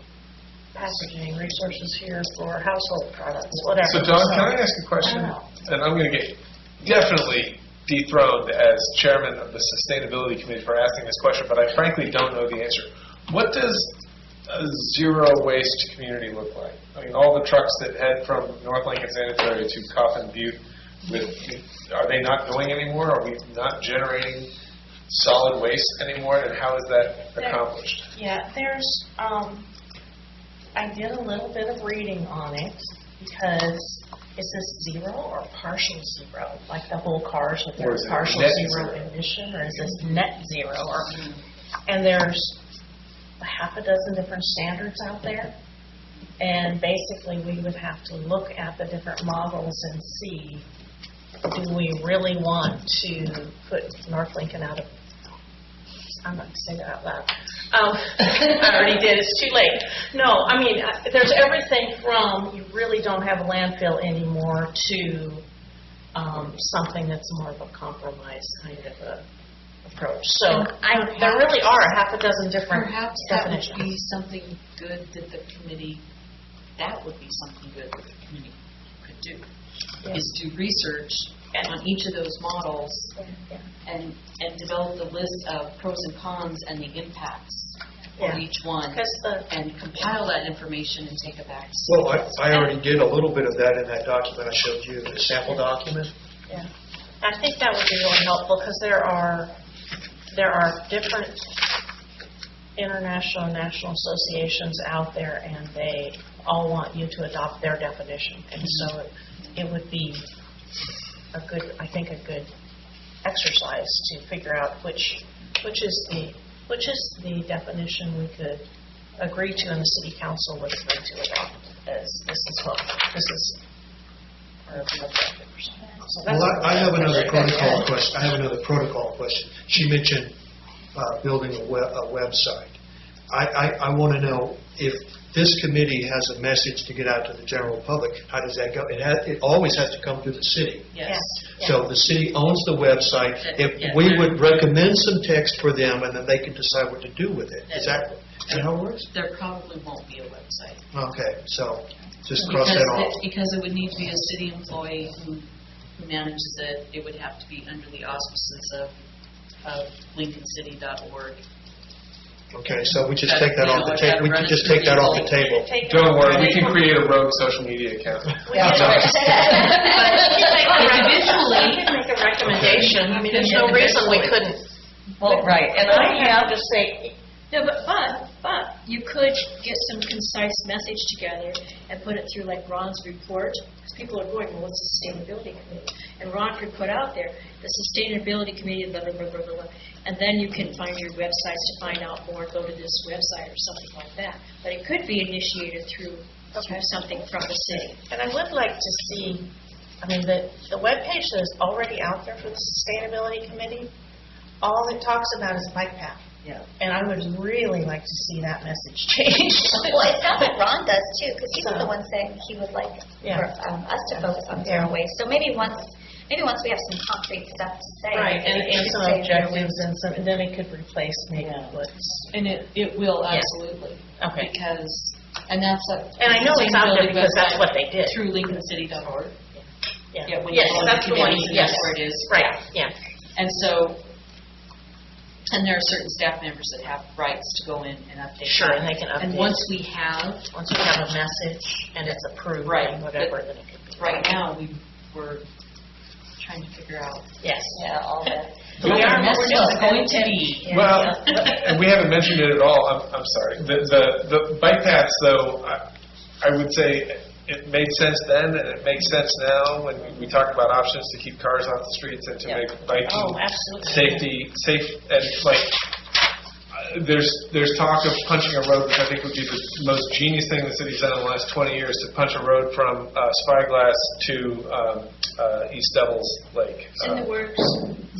packaging, resources here for household products, whatever. So, Dawn, can I ask a question? And I'm going to get definitely dethroned as chairman of the Sustainability Committee for asking this question, but I frankly don't know the answer. What does a zero waste community look like? I mean, all the trucks that head from North Lincoln Sanitary to Coffin Butte, are they not going anymore? Are we not generating solid waste anymore? And how is that accomplished? Yeah, I did a little bit of reading on it, because is this zero or partial zero? Like the whole cars with their partial zero emission, or is this net zero? And there's a half a dozen different standards out there. And basically we would have to look at the different models and see, do we really want to put North Lincoln out of, I'm not going to say that out loud. I already did. It's too late. No, I mean, there's everything from you really don't have a landfill anymore to something that's more of a compromise kind of a approach. So there really are a half a dozen different Perhaps definitions. that would be something good that the committee could do, is to research on each of those models and develop the list of pros and cons and the impacts for each one, and compile that information and take it back. Well, I already did a little bit of that in that document I showed you, the sample document. Yeah, I think that would be really helpful, because there are different international and national associations out there, and they all want you to adopt their definition, and so it would be a good exercise to figure out which is the definition we could agree to and the city council would agree to adopt, as this is or the objectives. So Well, that's- I have another protocol question. She mentioned building a website. I want to know if this committee has a message to get out to the general public, how does that go? It always has to come through the city. Yes. So the city owns the website. Yeah. If we would recommend some text for them, and then they can decide what to do with it. Is that how it works? There probably won't be a website. Okay, so just cross that off. Because it would need to be a city employee who manages it. It would have to be under the auspices of lincolncity.org. Okay, so we just take that off the table. We can just take that off the table. Don't worry, we can create a rogue social media account. Individually, we could make a recommendation. I mean, there's no reason we couldn't. Well, right, and I have, Just say, No, but you could get some concise message together and put it through like Ron's report, because people are going, well, what's the sustainability committee? And Ron could put out there, the sustainability committee, blah, blah, blah, blah, blah, blah. And then you can find your websites to find out more, go to this website or something like that. But it could be initiated through something from the city. and I would like to see, I mean, the webpage that is already out there for the Sustainability Committee, all it talks about is bike path. yeah. And I would really like to see that message changed. Well, it sounds like Ron does too, because he was the one saying he would like Yeah. for us to focus on zero waste. So maybe once we have some concrete stuff to say. Right, and we could some say zero objectives waste. and some, and then it could replace maybe what's, And it will, Yeah. absolutely. okay. Because, and that's a. And I know it's out there sustainability because that's website what they did. Through lincolncity.org. Yeah, when you Yes, go on that's the one, committees, yes. that's where it is. Right, yeah. And so, and there are certain staff members that have rights to go in and update. Sure, that. and they can update. And once we have, Once we have a message and it's approved, Right, and whatever, then it could be. right now, we're trying to figure out Yes. Yeah, all that. what We our are- message we're is going to be. Yeah. Well, and we haven't mentioned it at all, I'm sorry. The bike paths, though, I would say it made sense then, and it makes sense now when we talk about options to keep cars off the streets and to Yeah. make biking Oh, absolutely. safe, and like, there's talk of punching a road, which I think would be the most genius thing the city's done in the last 20 years, to punch a road from Spyglass to East Devils Lake. It's in the works.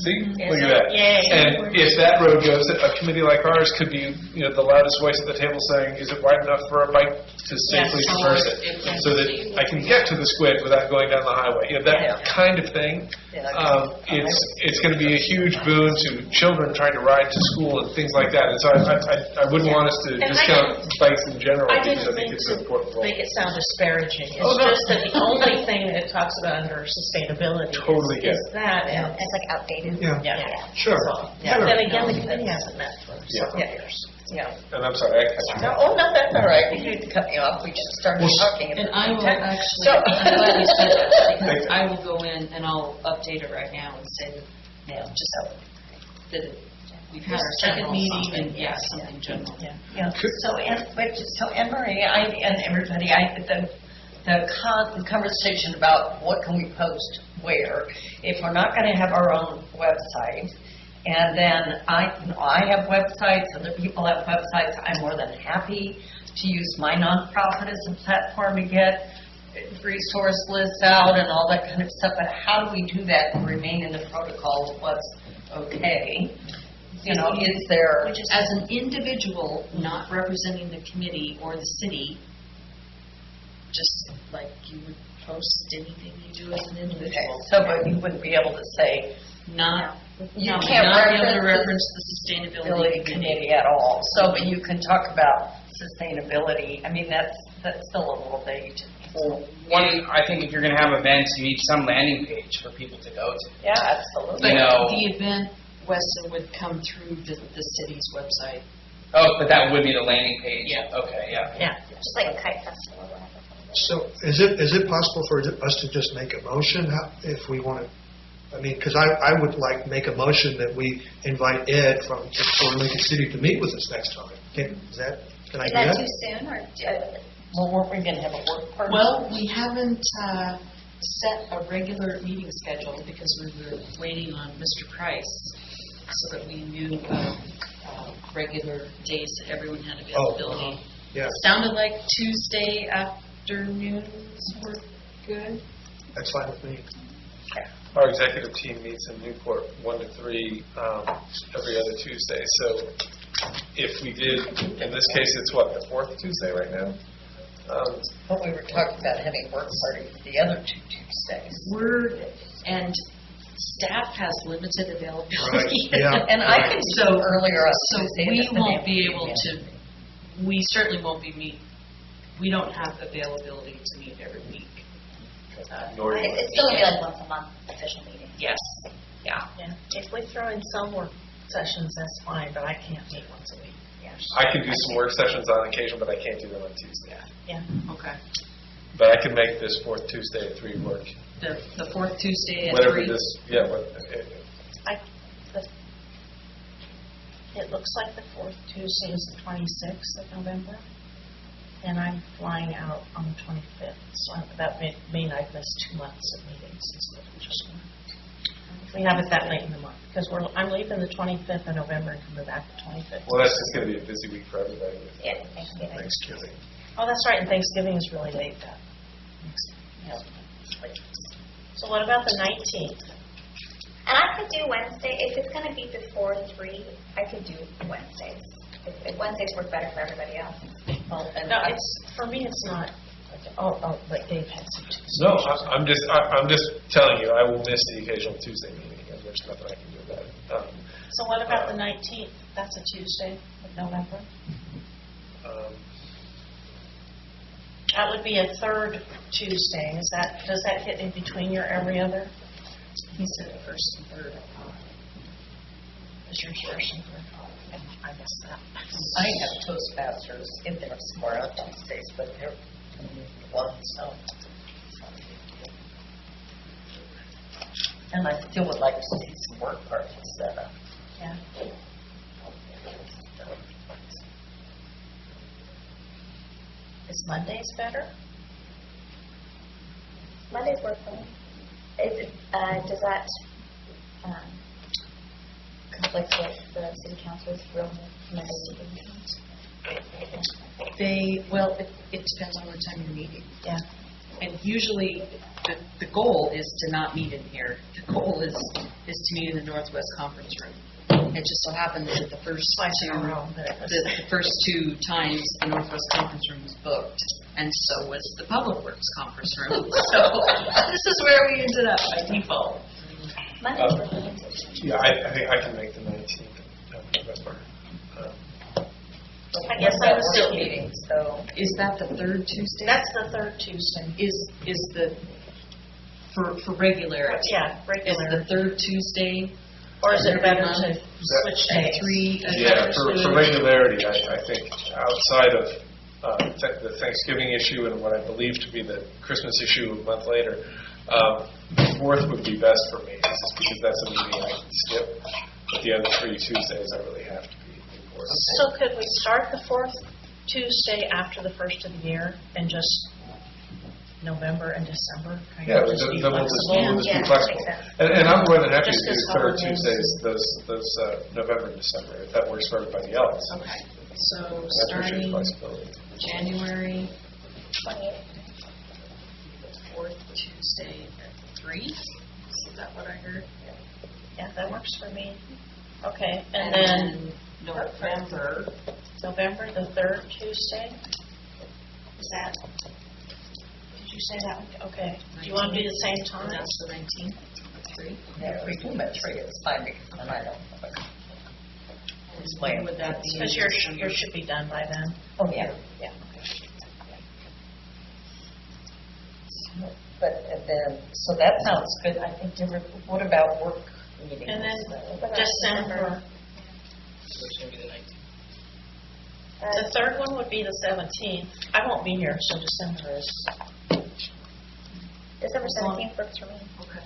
See, Yes. look at that. Yay. And if that road goes, a committee like ours could be, the loudest voice at the table saying, is it wide enough for a bike to safely Yes. traverse it? So that I can get to the squid without going down the highway. That kind of thing. It's going to be a huge boon to children trying to ride to school and things like that. And so I wouldn't want us to And discount bikes in general, I because didn't I think mean it's an to important role. make it sound disparaging. It's Oh, no. just that the only thing that it talks about under sustainability Totally get is that. And It's like outdated. Yeah, yeah. sure. Yeah. But then again, the committee hasn't met for several Yeah. years. Yeah. And I'm sorry, I cut you off. No, that's all right. You didn't cut me off. We just started talking. And I will actually, So- I'm glad you said that, because I will go in and I'll update it right now and say that, just that we've had our second meeting and, something general. Yeah. So, Anne Marie, and everybody, the conversation about what can we post where, if we're not going to have our own website, and then I have websites, other people have websites, I'm more than happy to use my nonprofit as a platform to get resource lists out and all that kind of stuff, but how do we do that and remain in the protocol of what's okay? Is there... Which is, as an individual, not representing the committee or the city, just like you would post anything you do as an Okay, individual. so but you wouldn't be able to say, Not, you no, can't not be able to reference reference the the sustainability committee. committee at all, so, but you can talk about sustainability. I mean, that's still a little vague to me. Well, one, I think if you're going to have events, you need some landing page for people to go to. Yeah, absolutely. But You know- the event, Weston, would come through the city's website. Oh, but that would be the landing page? Yeah. Okay, yeah. Yeah. Just like a kite festival or whatever. So is it possible for us to just make a motion if we want to? I mean, because I would like make a motion that we invite Ed from Lincoln City to meet with us next time. Can I Is do that that? too soon, or Well, weren't we going to have a work party? Well, we haven't set a regular meeting schedule because we were waiting on Mr. Price so that we knew regular days that everyone had availability. Yeah. Sounded like Tuesday afternoons were good. That's fine with me. Our executive team meets in Newport 1 to 3 every other Tuesday. So if we did, in this case, it's what, the 4th Tuesday right now? But we were talking about having work parties the other 2 Tuesdays. And staff has limited Right, availability. yeah. And I can So- do earlier on So Tuesday. we if it's won't be been- able to, we certainly won't be we don't have availability to meet every week. Nor do It's still going to be like once a month official meeting. Yes, yeah. Yeah, if we throw in some work sessions, that's fine, but I can't meet once a week. I can do some work sessions on occasion, but I can't do them on Tuesday. Yeah. Okay. But I can make this 4th Tuesday at 3 work. The fourth Tuesday at Whatever 3? this, yeah, It looks like the fourth Tuesday is the 26th of November, and I'm flying out on the 25th, so that may mean I've missed 2 months of meetings instead of just 1. We have it that late in the month, because I'm leaving the 25th of November and coming back the 25th. well, that's just going to be a busy week for everybody with Yeah, Thanksgiving. Thanksgiving. Oh, that's right, and Thanksgiving is really late then. Yeah. So what about the 19th? And I could do Wednesday, if it's going to be before 3, I could do Wednesdays. If Wednesdays work better for everybody else. Well, and No, I- for me, it's not. But Dave had some Tuesdays. No, I'm just telling you, I will miss the occasional Tuesday meeting, and there's nothing I can do about it. So what about the 19th? That's a Tuesday of November. That would be a third Tuesday. Does that hit in between your every other? He said first and third. Is yours first and third? Okay, I missed that. I have Toastmasters in there somewhere on Tuesdays, but they're one, so. And I still would like to see some work parties set up. Yeah. Is Mondays better? Mondays work for me. Does that conflict with the city council's real Monday meetings? It depends on what time you're meeting. Yeah. And usually, the goal is to not meet in here. The goal is to meet in the Northwest Conference Room. It just so happens that the first Twice two, in a row that it was- the first 2 times the Northwest Conference Room was booked, and so was the Public Works Conference Room. So this is where we ended up by default. Mondays work for me too. Yeah, I think I can make the 19th of November. I guess I was Still still meeting, so. Is that the third Tuesday? That's the third Tuesday. Is the, for regularity? Yeah, Is regular. the third Tuesday? Or is it every better month? to switch days? 3? Yeah, for regularity, I think outside of the Thanksgiving issue and what I believe to be the Christmas issue a month later, the 4th would be best for me, just because that's a meeting I can skip. But the other 3 Tuesdays, I really have to be in court. So could we start the fourth Tuesday after the first of the year and just November and December? Kind Yeah, of but just be then we'll just flexible? be Yeah, flexible. makes sense. And I'm more than happy to Just do as third holidays. Tuesdays, those November and December, if that works for everybody else. Okay, so I appreciate starting flexibility. January 28th. 4th Tuesday at 3? Is that what I heard? Yeah, that works for me. Okay, and then November, November, the third Tuesday? Is that, did you say that one? Okay. Do you want to do the same time? that's the 19th at 3? Yeah, if we do at 3, it's fine, because then I don't have a. When would that be? Because yours should be done by then. Oh, yeah. Yeah. But then, so that sounds good. I think, what about work meetings? And then about December, the third one would be the 17th. I won't be here, so December is, December 17th works for me. Okay.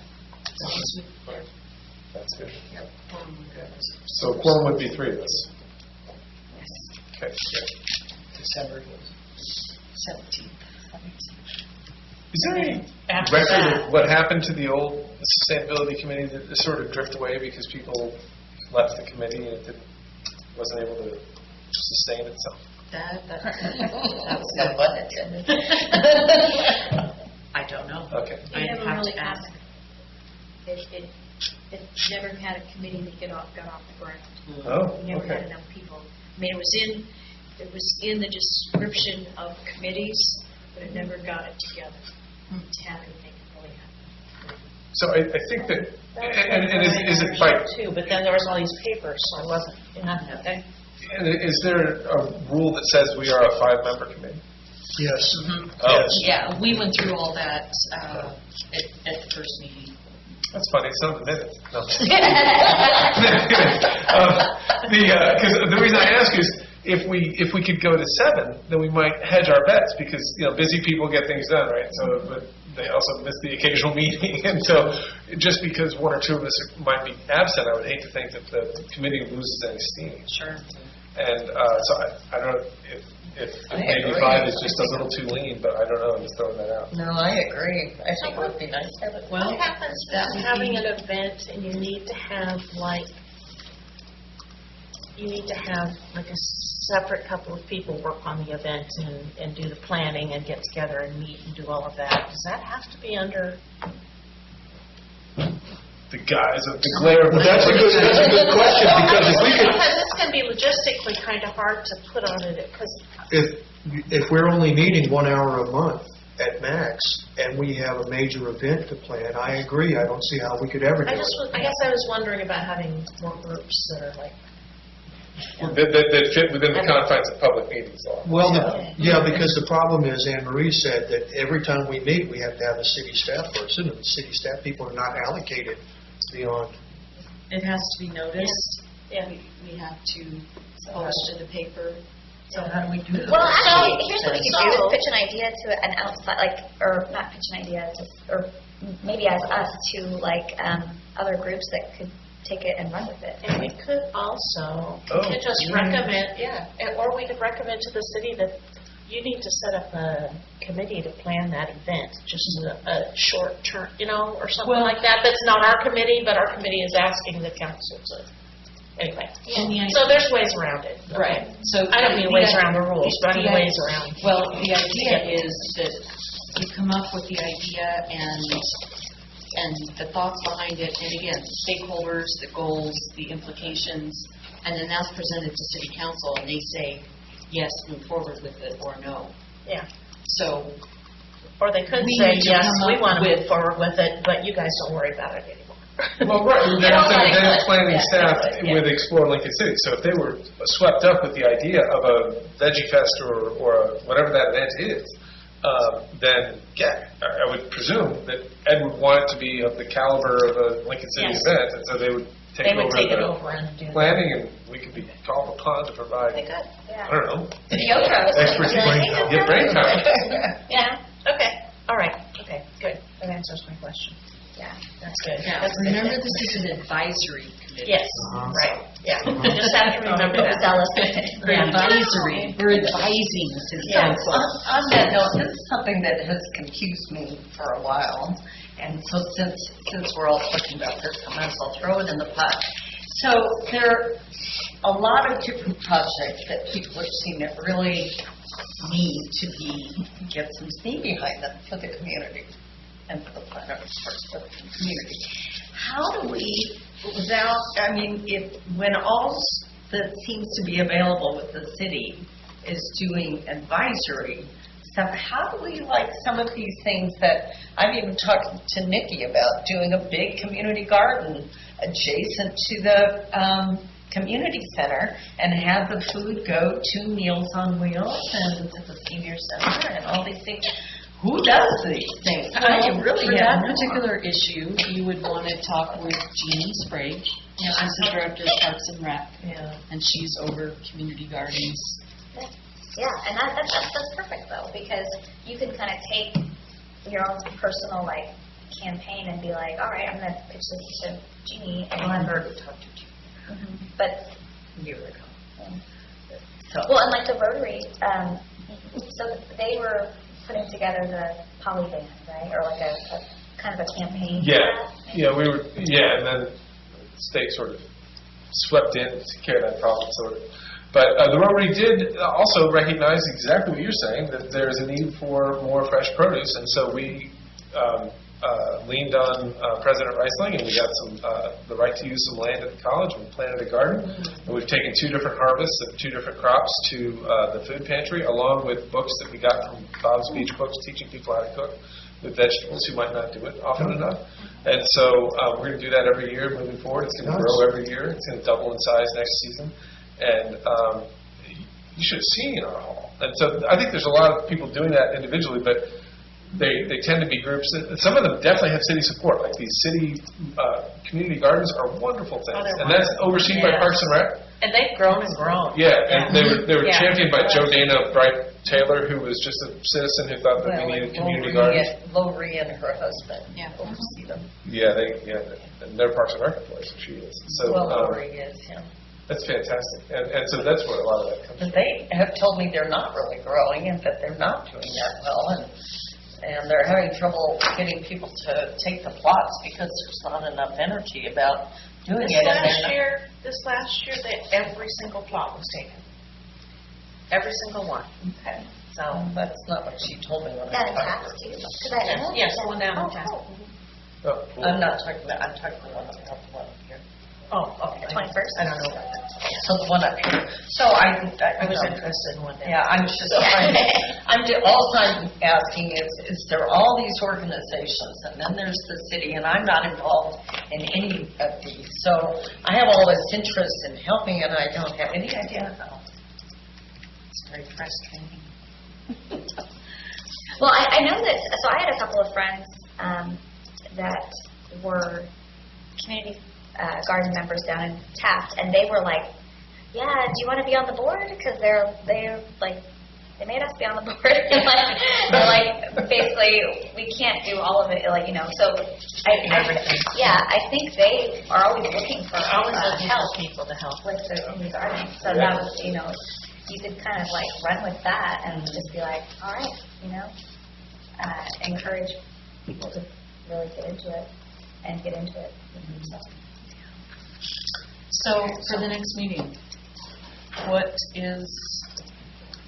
That's good. Yep. So quorum would be 3 of us. Okay, good. December. 17th. Is there any After record that. of what happened to the old sustainability committee that sort of drift away because people left the committee and it wasn't able to sustain itself? That That was no pun intended. I don't know. Okay. We I'd never have really to had, ask. it never had a committee that got off the ground. Oh, We never had okay. enough people. I mean, it was in the description of committees, but it never got it together to have anything really happen. So I think that, and is it by by, too? But then there was all these papers, so I wasn't. Okay. is there a rule that says we are a 5-member committee? Yes. Oh. Yes. Yeah, we went through all that at the first meeting. That's funny, it's not the minutes. No. Because the reason I ask is, if we could go to 7, then we might hedge our bets, because, busy people get things done, right? So, but they also miss the occasional meeting, and so just because 1 or 2 of us might be absent, I would hate to think that the committee loses any steam. Sure. And so I don't know if maybe agree. 5 is just a little too lean, but I don't know, I'm just throwing that out. No, I agree. I think it would be nice to have it. Well, What happens that if would having be- an event and you need to have like a separate couple of people work on the event and do the planning and get together and meet and do all of that? Does that have to be under? The guise of the glare of Well, that's a good question, because if we could, Because this can be logistically kind of hard to put on it, because if we're only meeting 1 hour a month at max, and we have a major event to plan, I agree, I don't see how we could ever do it. I guess I was wondering about having more groups that are like, that fit within the confines of public meetings law. Well, because the problem is, Anne Marie said that every time we meet, we have to have a city staff person, and the city staff people are not allocated beyond. It has to be noticed. yeah. We have to post in the paper. So how do we do that? Well, actually, here's what we could do, So- is pitch an idea to an outside, or not pitch an idea, or maybe as us to other groups that could take it and run with it. And we could also, Oh, we could just yeah. recommend, or we could recommend to the city that you need to set up a committee to plan that event, just a short term, or something Well- like that. That's not our committee, but our committee is asking the council to, anyway. And the So there's ways around it. okay? Right. So I don't mean ways around the rules, but I mean the- ways around. Well, the idea is that you come up with the idea and the thoughts behind it, and again, stakeholders, the goals, the implications, and then that's presented to city council, and they say, yes, move forward with it, or no. Yeah. So, Or they could We say, need to yes, come we up want to with- move forward with it, but you guys don't worry about it anymore. Well, right, then it's planning Yeah, staff yeah. with Explore Lincoln City. So if they were swept up with the idea of a Veggie Fest or whatever that event is, then, I would presume that Ed would want it to be of the caliber of a Lincoln City Yes. event, and so they would They take would over take it the over and do that. planning, and we could be called upon to provide, Okay, good. I don't know, Yoga. expertise, Like, get brain power. Yeah, okay, all right, okay, good. That answers my question. Yeah. That's good. yeah, That's good. remember this is an advisory committee. Yes, right, yeah. You just have to remember that. Zealous. We're advisory, we're advising city Yeah. council. On that note, this is something that has confused me for a while, and so since we're all talking about this, I might as well throw it in the pot. So there are a lot of different projects that people are seeing that really need to get some steam behind them for the community and for the planet, of course, for the community. How do we, when all that seems to be available with the city is doing advisory stuff, how do we, some of these things that I've even talked to Nikki about, doing a big community garden adjacent to the community center and have the food go to Meals on Wheels and to the senior center and all these things? Who does these things? Well, really for have that no particular issue, you would want to talk with Jean Sprague. She's the director of Parks and Rec, Yeah. and she's over community gardens. Yeah, and that's perfect though, because you can kind of take your own personal campaign and be like, all right, I'm going to pitch this to Jeannie, and have her talk to Jeannie. But Year ago. well, and the Rotary, so they were putting together the poly band, right, or a kind of a campaign. for that. And then the state sort of swept in to carry that problem, sort of. But the Rotary did also recognize exactly what you're saying, that there's a need for more fresh produce, and so we leaned on President Reisling, and we got the right to use some land at the college. We planted a garden, and we've taken 2 different harvests of 2 different crops to the food pantry, along with books that we got from Bob's Beach Books, teaching people how to cook with vegetables who might not do it often enough. And so we're going to do that every year moving forward. It's going to grow every year. It's going to double in size next season. And you should have seen our hall. And so I think there's a lot of people doing that individually, but they tend to be groups. Some of them definitely have city support. Like these city community gardens are wonderful things. And that's overseen by Parks and Rec. And they've grown and grown. Yeah, and they were Yeah. championed by Joe Dana Bright Taylor, who was just a citizen who thought that we needed community gardens. Lori and her husband Yeah. oversee them. Yeah, and they're Parks and Rec employees, so she is. So Lori is, yeah. that's fantastic. And so that's where a lot of that comes But from. they have told me they're not really growing and that they're not doing that well, and they're having trouble getting people to take the plots because there's not enough energy about doing This it. And last year, every single plot was taken. Every single one. Okay. So, That's not what she told me when I Down in talked tax to too? her. 'Cause I know. yes, the one down in Oh, town. cool. Oh, cool. I'm talking the one up here. Oh, okay. The 21st? I don't know about that. So the one up here. So I I was know. interested in one down. Yeah, I'm just trying all I'm asking is there all these organizations, and then there's the city, and I'm not involved in any of these. So I have all this interest in helping, and I don't have any idea how. It's very frustrating. Well, I know that, so I had a couple of friends that were community garden members down in Taft, and they were like, yeah, do you want to be on the board? Because they're like, they made us be on the board. They're like, basically, we can't do all of it, like, so I think they are always looking for Always looking help for people to help. with the community gardening. So that was, you could kind of like run with that and just be like, all right, encourage people to really get into it and get into it. So for the next meeting, what is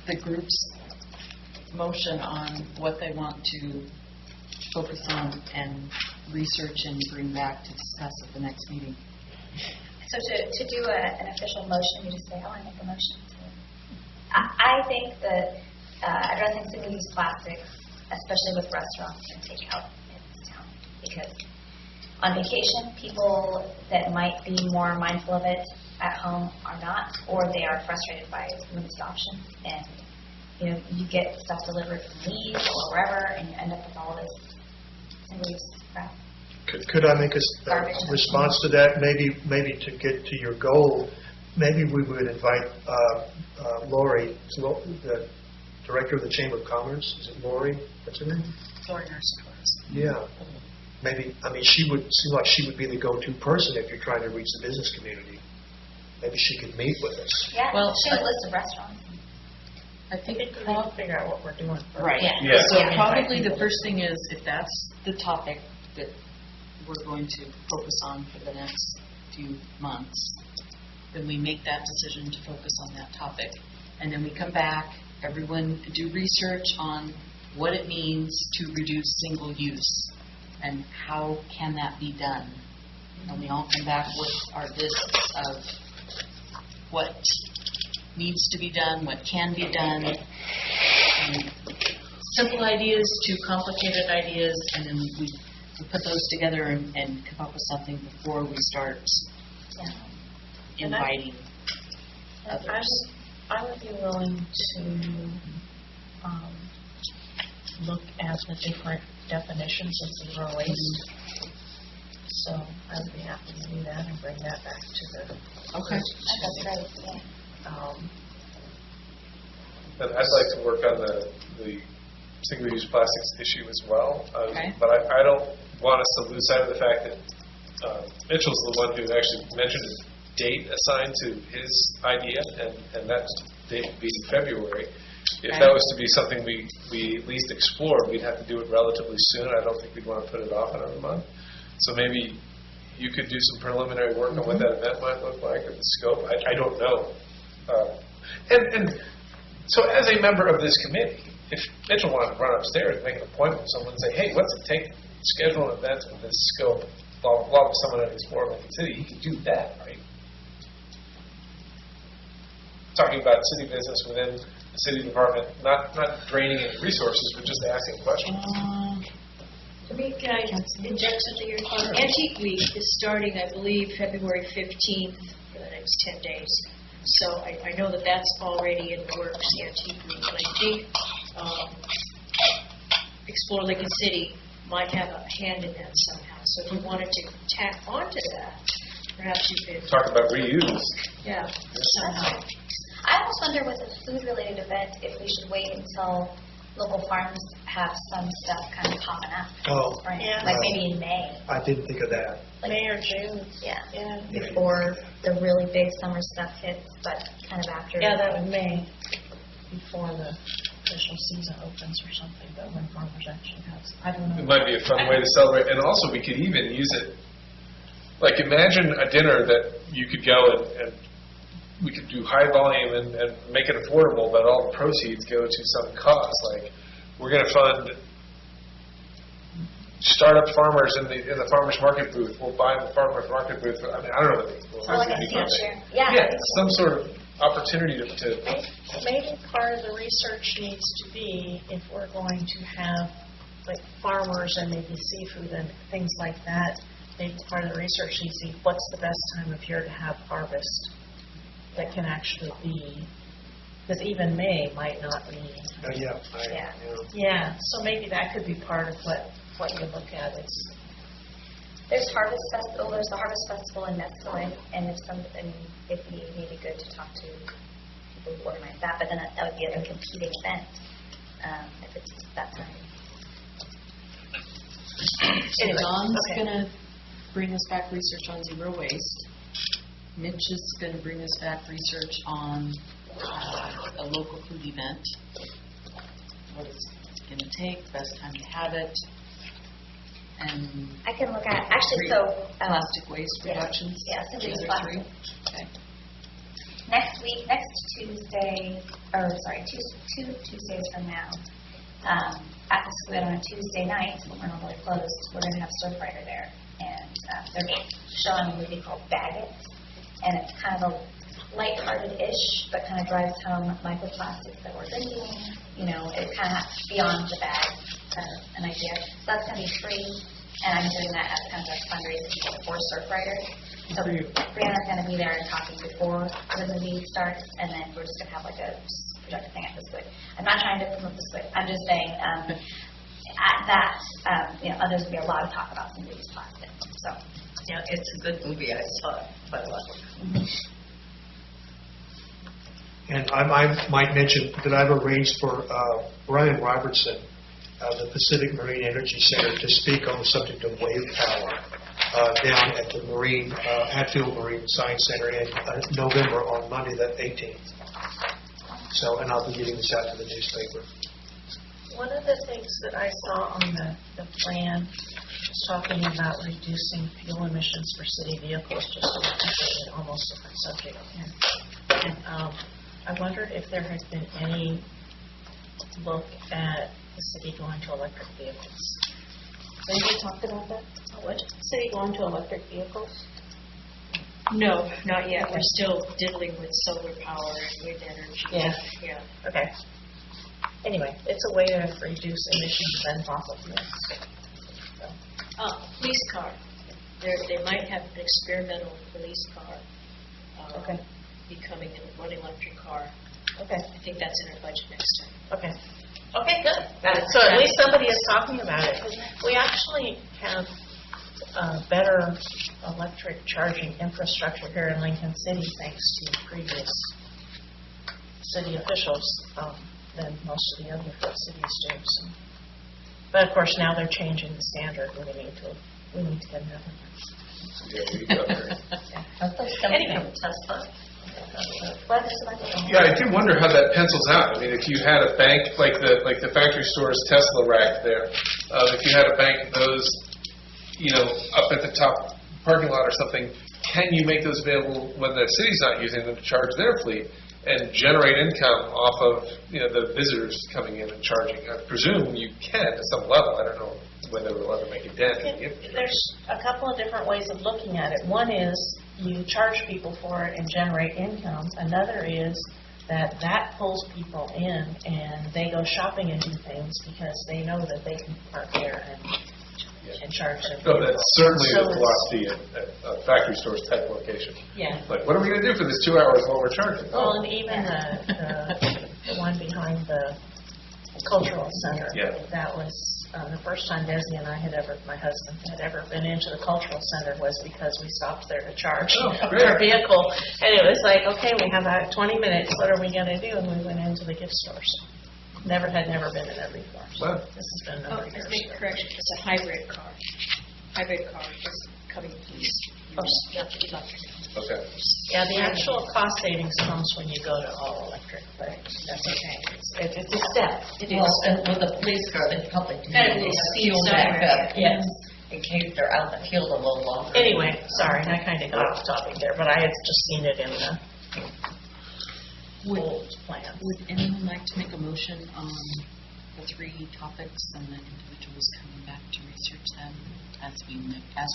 the group's motion on what they want to focus on and research and bring back to discuss at the next meeting? So to do an official motion, you just say, oh, I make a motion. I think that addressing single-use plastics, especially with restaurants and takeout in this town, because on vacation, people that might be more mindful of it at home are not, or they are frustrated by limited options, and you get stuff delivered from Lee's or wherever, and you end up with all this single-use crap. Could I make a response to that? Maybe to get to your goal, maybe we would invite Lori, the director of the Chamber of Commerce. Is it Lori? What's her name? Lori Nurse. Yeah. Maybe, she would seem like she would be the go-to person if you're trying to reach the business community. Maybe she could meet with us. Yeah, Well, she has a list of restaurants. I think We need to figure out what we're doing. Right. Yeah. So Yeah. probably the first thing is, if that's the topic that we're going to focus on for the next few months, then we make that decision to focus on that topic. And then we come back, everyone do research on what it means to reduce single use and how can that be done. And we all come back with our lists of what needs to be done, what can be done, and simple ideas to complicated ideas, and then we put those together and come up with something before we start inviting others. I would be willing to look at the different definitions of zero waste. So I would be happy to do that and bring that back to the. Okay. That's great, yeah. And I'd like to work on the single-use plastics issue as well. Okay. But I don't want us to lose sight of the fact that Mitchell's the one who actually mentioned a date assigned to his idea, and that date would be February. If Okay. that was to be something we at least explored, we'd have to do it relatively soon. I don't think we'd want to put it off another month. So maybe you could do some preliminary work on what that event might look like, or the scope. I don't know. And so as a member of this committee, if Mitchell wanted to run upstairs and make an appointment with someone and say, hey, what's it take to schedule an event of this scope, blah, blah, blah, with someone at Explorer Lincoln City, he could do that, right? Talking about city business within the city department, not draining any resources, but just asking questions. Can I inject something here? Antique Week is starting, I believe, February 15th for the next 10 days. So I know that that's already in the works, the Antique Week. And I think Explore Lincoln City might have a hand in that somehow. So if you wanted to tack onto that, perhaps you could. Talk about reuse. Yeah, somehow. I almost wonder with a food-related event if we should wait until local farms have some stuff kind of popping up. Oh, Right? Yeah. Like maybe in May. I didn't think of that. Like, May or June. Yeah. Yeah. Before the really big summer stuff hits, but kind of after. Yeah, that would May, before the official season opens or something, but when farmers actually have, I don't It know. might be a fun way to celebrate, and also we could even use it, like imagine a dinner that you could go and we could do high volume and make it affordable, but all the proceeds go to some cause. Like, we're going to fund startup farmers in the farmers market booth. We'll buy the farmers market booth. I mean, I don't know what they will. Or like a seed share. Yeah. Yeah, some sort of opportunity to Maybe part of the research needs to be, if we're going to have like farmers and maybe seafood and things like that, maybe part of the research needs to be what's the best time of year to have harvest that can actually be, because even May might not be. Yeah. Yeah, so maybe that could be part of what you look at. There's Harvest Festival, there's the Harvest Festival in Mexico, and it'd be maybe good to talk to people who organize that, but then that would be a competing event, if it's that time. So Anyway, Don's okay. going to bring us back research on zero waste. Mitch is going to bring us back research on a local food event. What it's going to take, best time to have it, and I can look at, actually, so. plastic waste yeah. reductions. Yeah, so Those these are three. plastic. Okay. Next Tuesday, or sorry, two Tuesdays from now, at the squid on a Tuesday night, when we're normally closed, we're going to have Stir Frighter there. And they're showing a movie called Bag It. And it's kind of a lighthearted-ish, but kind of drives home microplastics that we're drinking. You know, it's kind of beyond the bag, kind of an idea. So that's going to be free. And I'm doing that as kind of a fundraising for Stir Frighter. So Brianna's going to be there and talking before the movie starts, and then we're just going to have like a projected thing at the squid. I'm not trying to promote the squid. I'm just saying at that, there's going to be a lot of talk about single-use plastic. So, It's a good movie. I saw it quite a lot. And I might mention that I've arranged for Brian Robertson of the Pacific Marine Energy Center to speak on the subject of wave power down at the Hatfield Marine Science Center in November on Monday the 18th. So, and I'll be getting this out to the newspaper. One of the things that I saw on the plan was talking about reducing fuel emissions for city vehicles, just an almost different subject. And I wondered if there had been any look at the city going to electric vehicles. Have you talked about that? What? City going to electric vehicles? No, not yet. We're still diddling with solar power and wind energy. Yeah. Yeah. Okay. Anyway, it's a way to reduce emissions and fossil fuels. Police car. They might have an experimental police car. Okay. Becoming an electric car. Okay. I think that's in our budget next time. Okay. Okay, good. So at least somebody is talking about it. We actually have better electric charging infrastructure here in Lincoln City, thanks to previous city officials, than most of the other cities do. So. But of course, now they're changing the standard. We need to get another. Anyway. From Tesla. Yeah, I do wonder how that pencils out. I mean, if you had a bank like the factory store's Tesla rack there, if you had a bank of those, up at the top parking lot or something, can you make those available when the city's not using them to charge their fleet? and generate income off of, the visitors coming in and charging. I presume you can to some level. I don't know whether it'll ever make a dent. There's a couple of different ways of looking at it. One is you charge people for it and generate income. Another is that pulls people in and they go shopping and do things because they know that they can park there and charge them. No, that's certainly So the philosophy at a factory stores type location. Yeah. Like, what are we going to do for this 2 hours while we're charging? Well, and even the one behind the cultural center. Yeah. That was the first time Desi and my husband had ever been into the cultural center was because we stopped there to charge great. our vehicle. And it was like, okay, we have 20 minutes. What are we going to do? And we went into the gift stores. Never been in there before. So Wow. this has been a number of Let's years. make a correction, it's a hybrid car. Hybrid car is coming, please. Electric. Okay. Yeah, the actual cost savings comes when you go to all electric, but that's okay. It's a step. It Well, is. and with the police car, they probably do Kind of need a to speed fuel back siren. up. Yes. In case they're out in the field a little longer. Anyway, sorry, I kind of got off topic there, but I had just seen it in the old plan. Would anyone like to make a motion on the 3 topics and the individuals coming back to research them as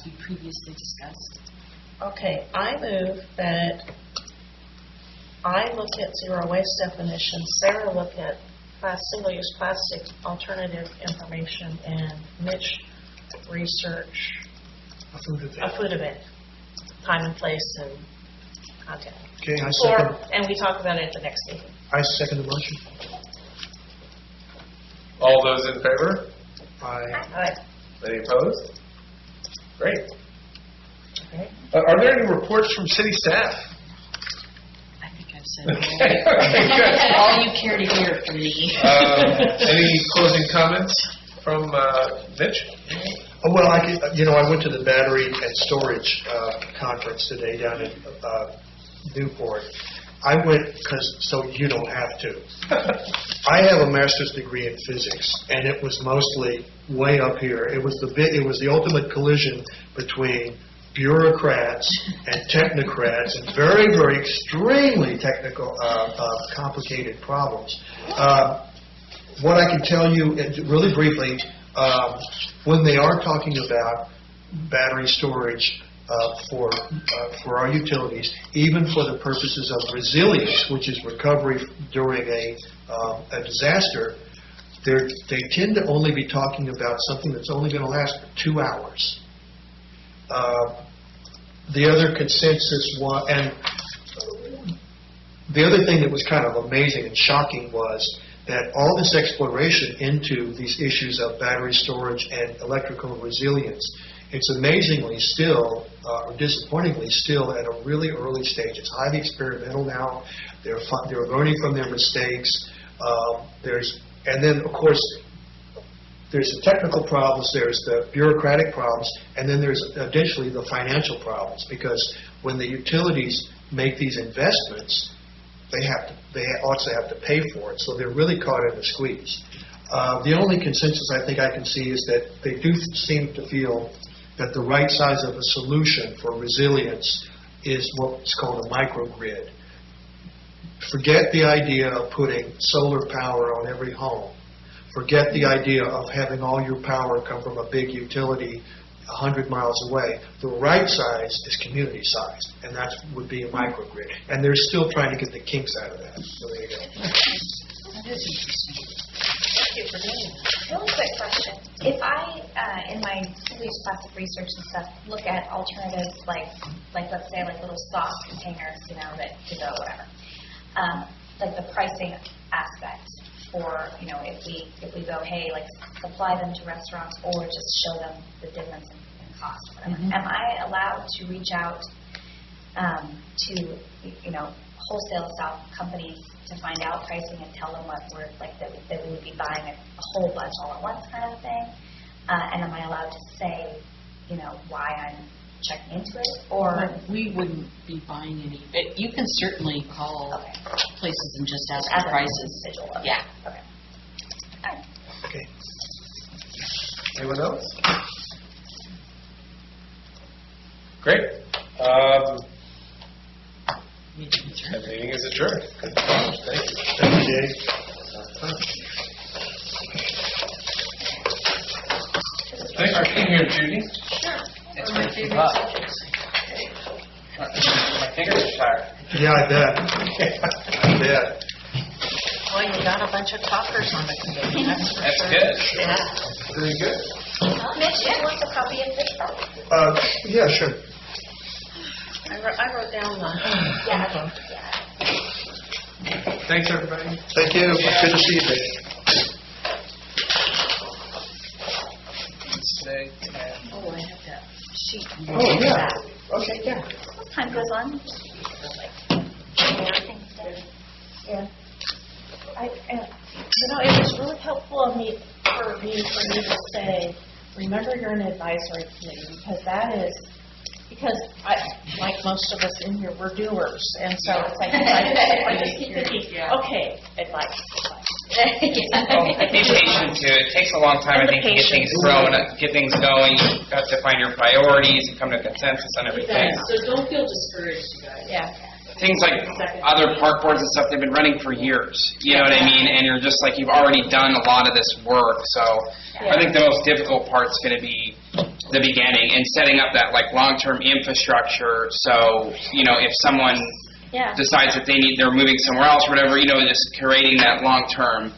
we previously discussed? Okay, I move that I look at zero waste definitions, Sarah look at single-use plastic alternative information, and Mitch research A food a event. food event, time and place and content. Okay, And we talk about it at the next meeting. I second the motion. All those in favor? All right. Any opposed? Great. Okay. Are there any reports from city staff? I think I've said all you care to hear from me. Any closing comments from Mitch? Oh, well, I went to the battery and storage conference today down in Newport. I went so you don't have to. I have a master's degree in physics, and it was mostly way up here. It was the ultimate collision between bureaucrats and technocrats, and very, very extremely technical, complicated problems. What I can tell you, really briefly, when they are talking about battery storage for our utilities, even for the purposes of resilience, which is recovery during a disaster, they tend to only be talking about something that's only going to last for 2 hours. The other consensus was, and the other thing that was kind of amazing and shocking was that all this exploration into these issues of battery storage and electrical resilience, it's amazingly still, or disappointingly still, at a really early stage. It's highly experimental now. They're learning from their mistakes. And then, of course, there's the technical problems, there's the bureaucratic problems, and then there's additionally the financial problems, because when the utilities make these investments, they also have to pay for it, so they're really caught in a squeeze. The only consensus I think I can see is that they do seem to feel that the right size of a solution for resilience is what's called a microgrid. Forget the idea of putting solar power on every home. Forget the idea of having all your power come from a big utility 100 miles away. The right size is community sized, and that would be a microgrid. And they're still trying to get the kinks out of that. So there you go. That is interesting. Thank you for doing that. Really quick question. If I, in my single-use plastic research and stuff, look at alternatives like let's say like little sauce containers, that to go whatever, like the pricing aspect, or if we go, hey, like supply them to restaurants or just show them the difference in cost, whatever. Mhm. Am I allowed to reach out to wholesale style companies to find out pricing and tell them what we're like that we would be buying a whole bunch all at once kind of thing? And am I allowed to say, why I'm checking into it? Or We wouldn't be buying any. You can certainly call Okay. places and just ask as for an prices. individual? Okay. Yeah. Okay. All right. Okay. Anyone else? Great. Meeting adjourned. The meeting is adjourned. adjourned. Good times, thank you. Thank you, Jay. Thanks for being here, Judy. It's my favorite subject. My fingers are tired. Yeah, I bet. I bet. Well, you got a bunch of talkers on the committee. That's good. Yeah. Very good. Mitch, do you want a copy of this stuff? Yeah, sure. I wrote down the. Yeah. Thanks, everybody. Thank you. Good to see you, Jay. Today, Oh, I have that sheet. Oh, yeah. Okay, yeah. As time goes on, everything's done. Yeah. It was really helpful of me for me to say, remember you're an advisory committee, because like most of us in here, we're doers, and so it's like, I just keep thinking, okay, advice. Be patient too. It takes a long time, I think, to get things get things going. You have to find your priorities and come to consensus on everything. So don't feel discouraged, you guys. Yeah. Things like other park boards and stuff, they've been running for years. You know what I mean? And you're just like, you've already done a lot of this work. So I think the most difficult part's going to be the beginning and setting up that like long-term infrastructure. So, if someone decides that they're moving somewhere else or whatever, just creating that long-term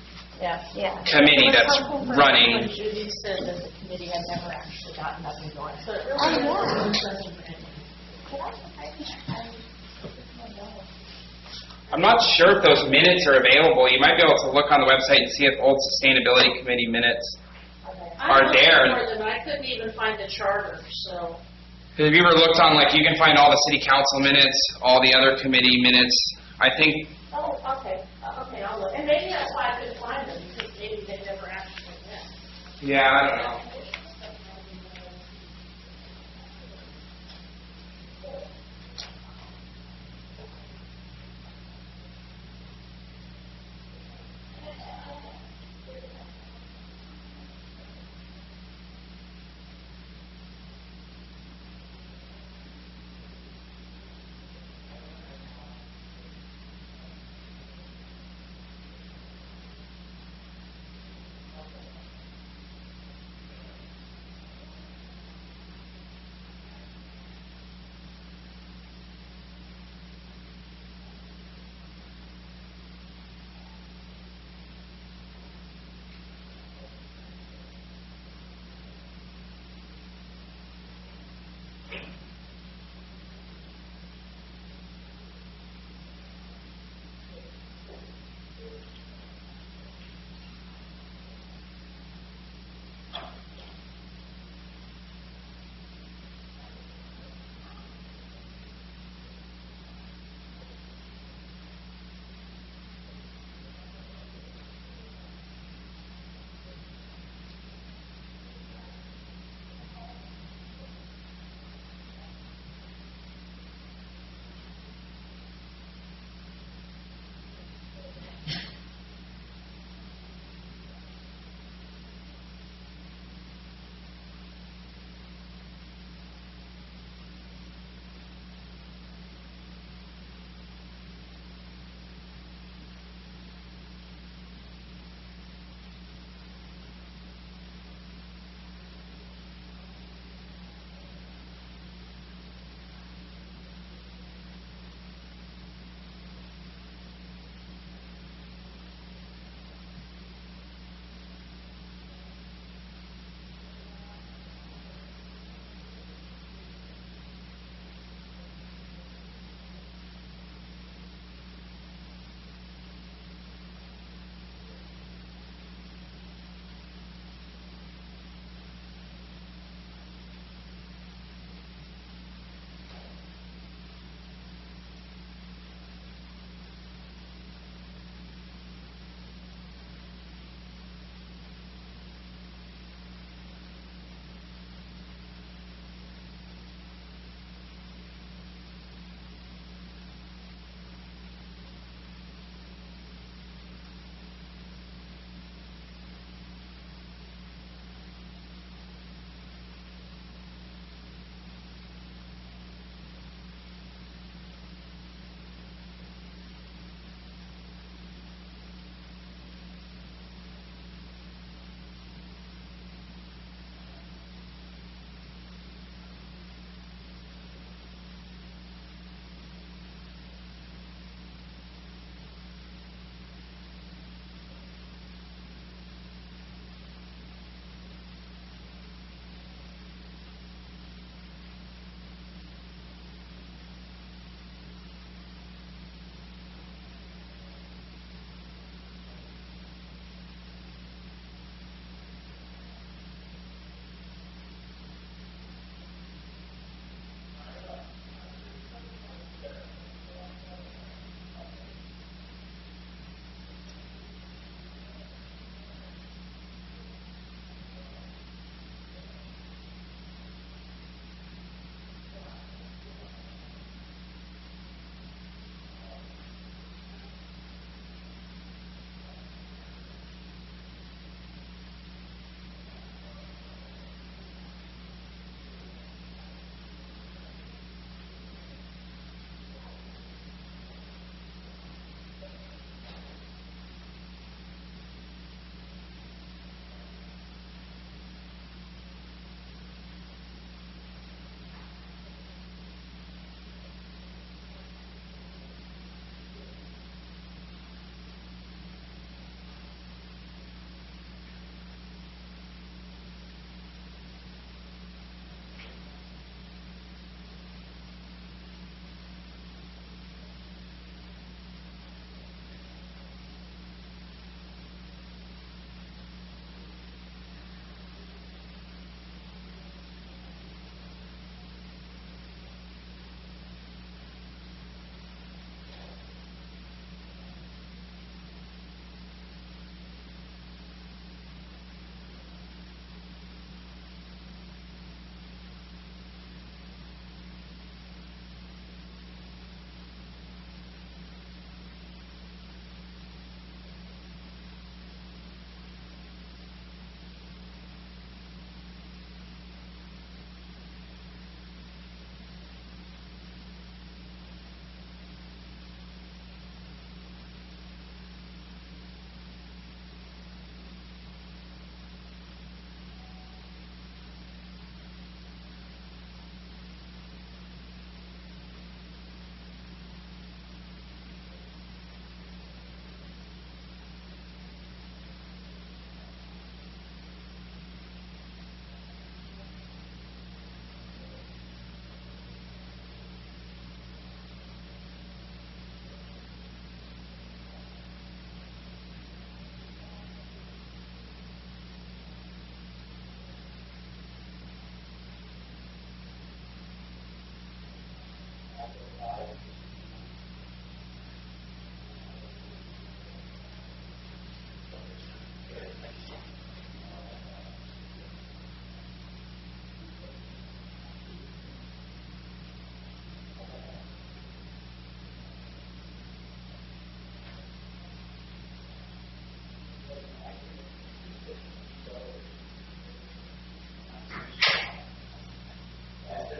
committee that's running. Judy said that the committee had never actually gotten up and going. So it I'm not sure if those minutes are available. You might be able to look on the website and see if old sustainability committee minutes are there. I couldn't even find the charter, so. Have you ever looked on, you can find all the city council minutes, all the other committee minutes. I think. Oh, okay. Okay, I'll look. And maybe that's why I couldn't find them, because maybe they never actually met. Yeah, I don't know.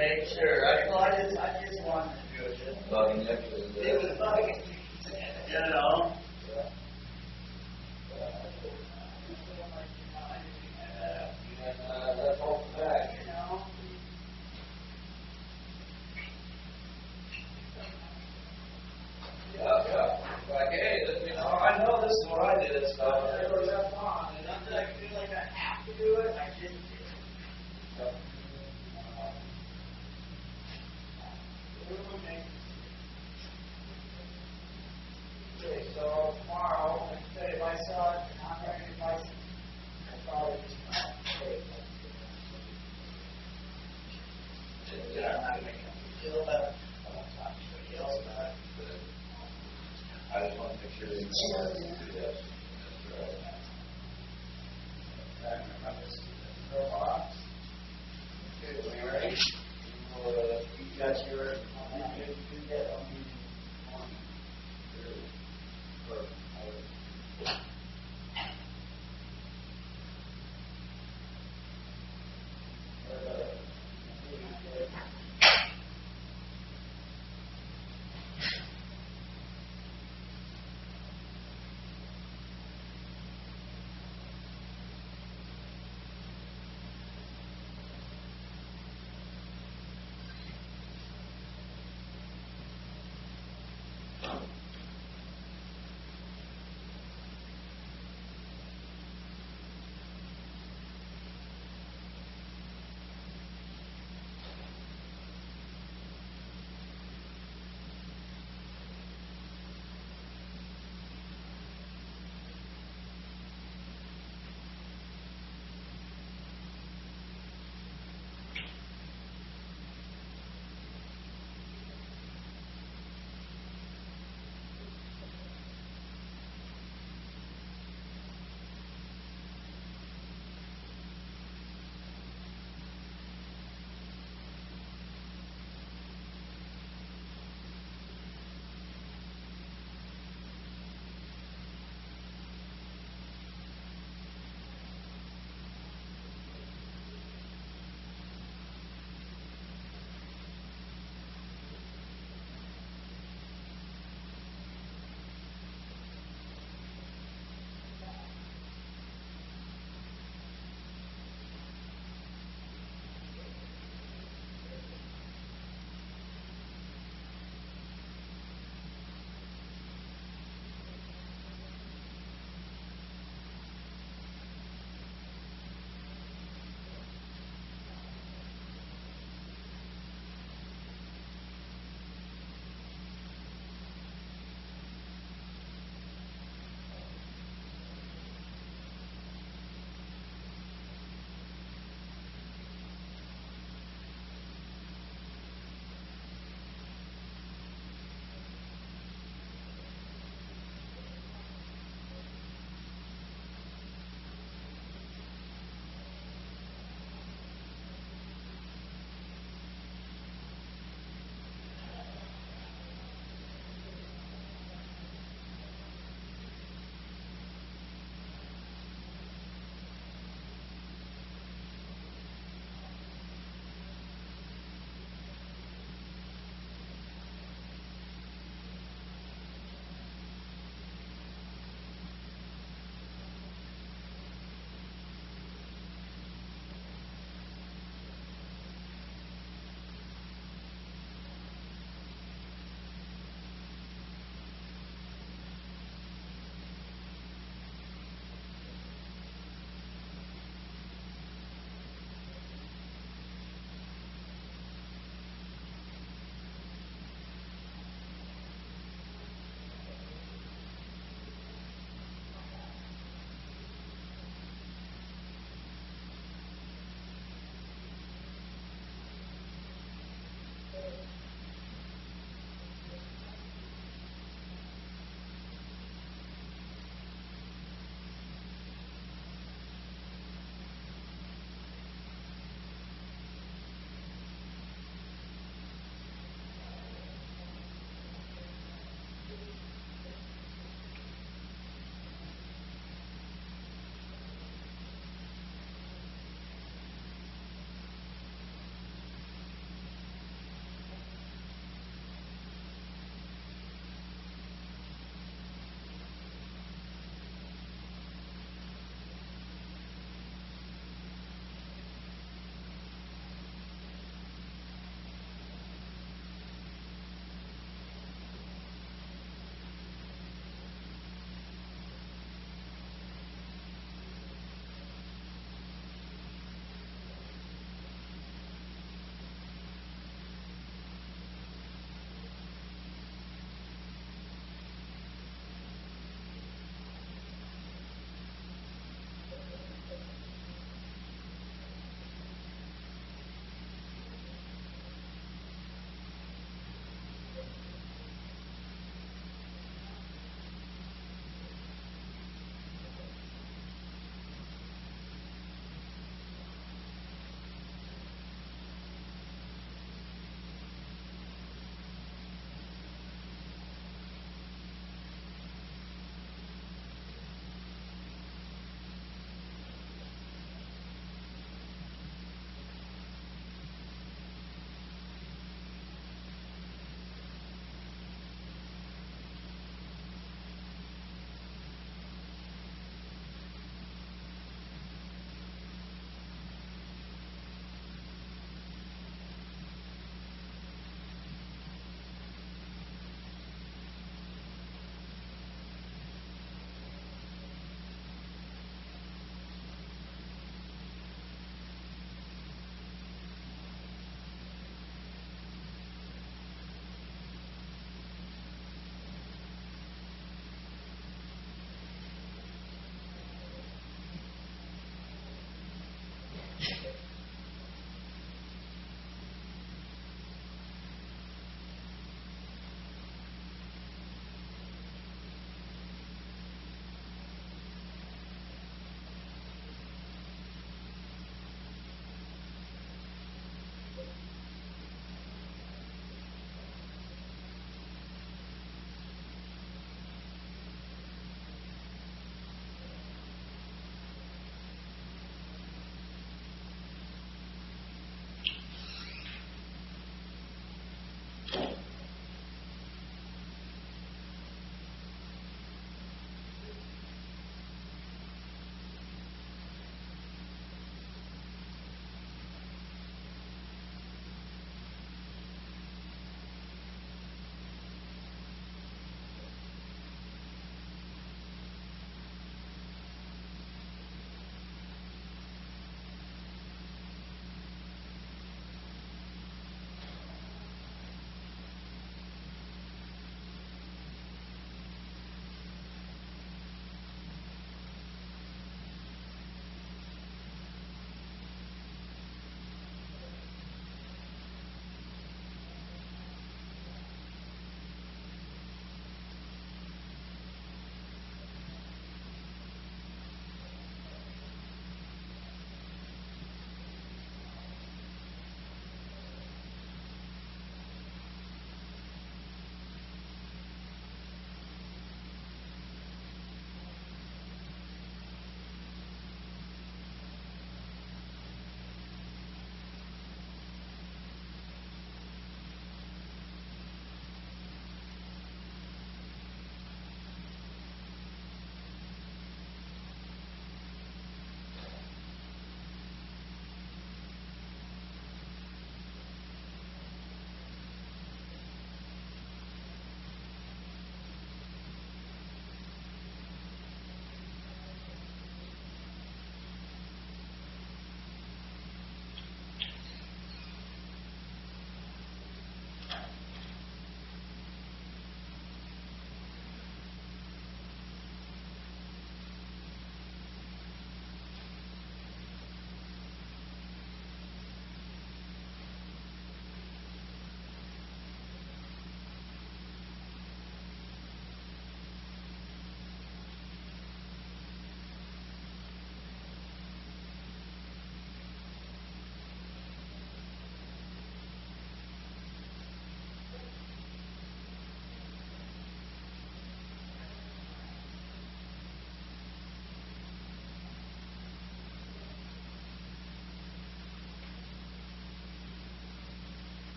make sure. I just wanted to do it, just bugging you, 'cause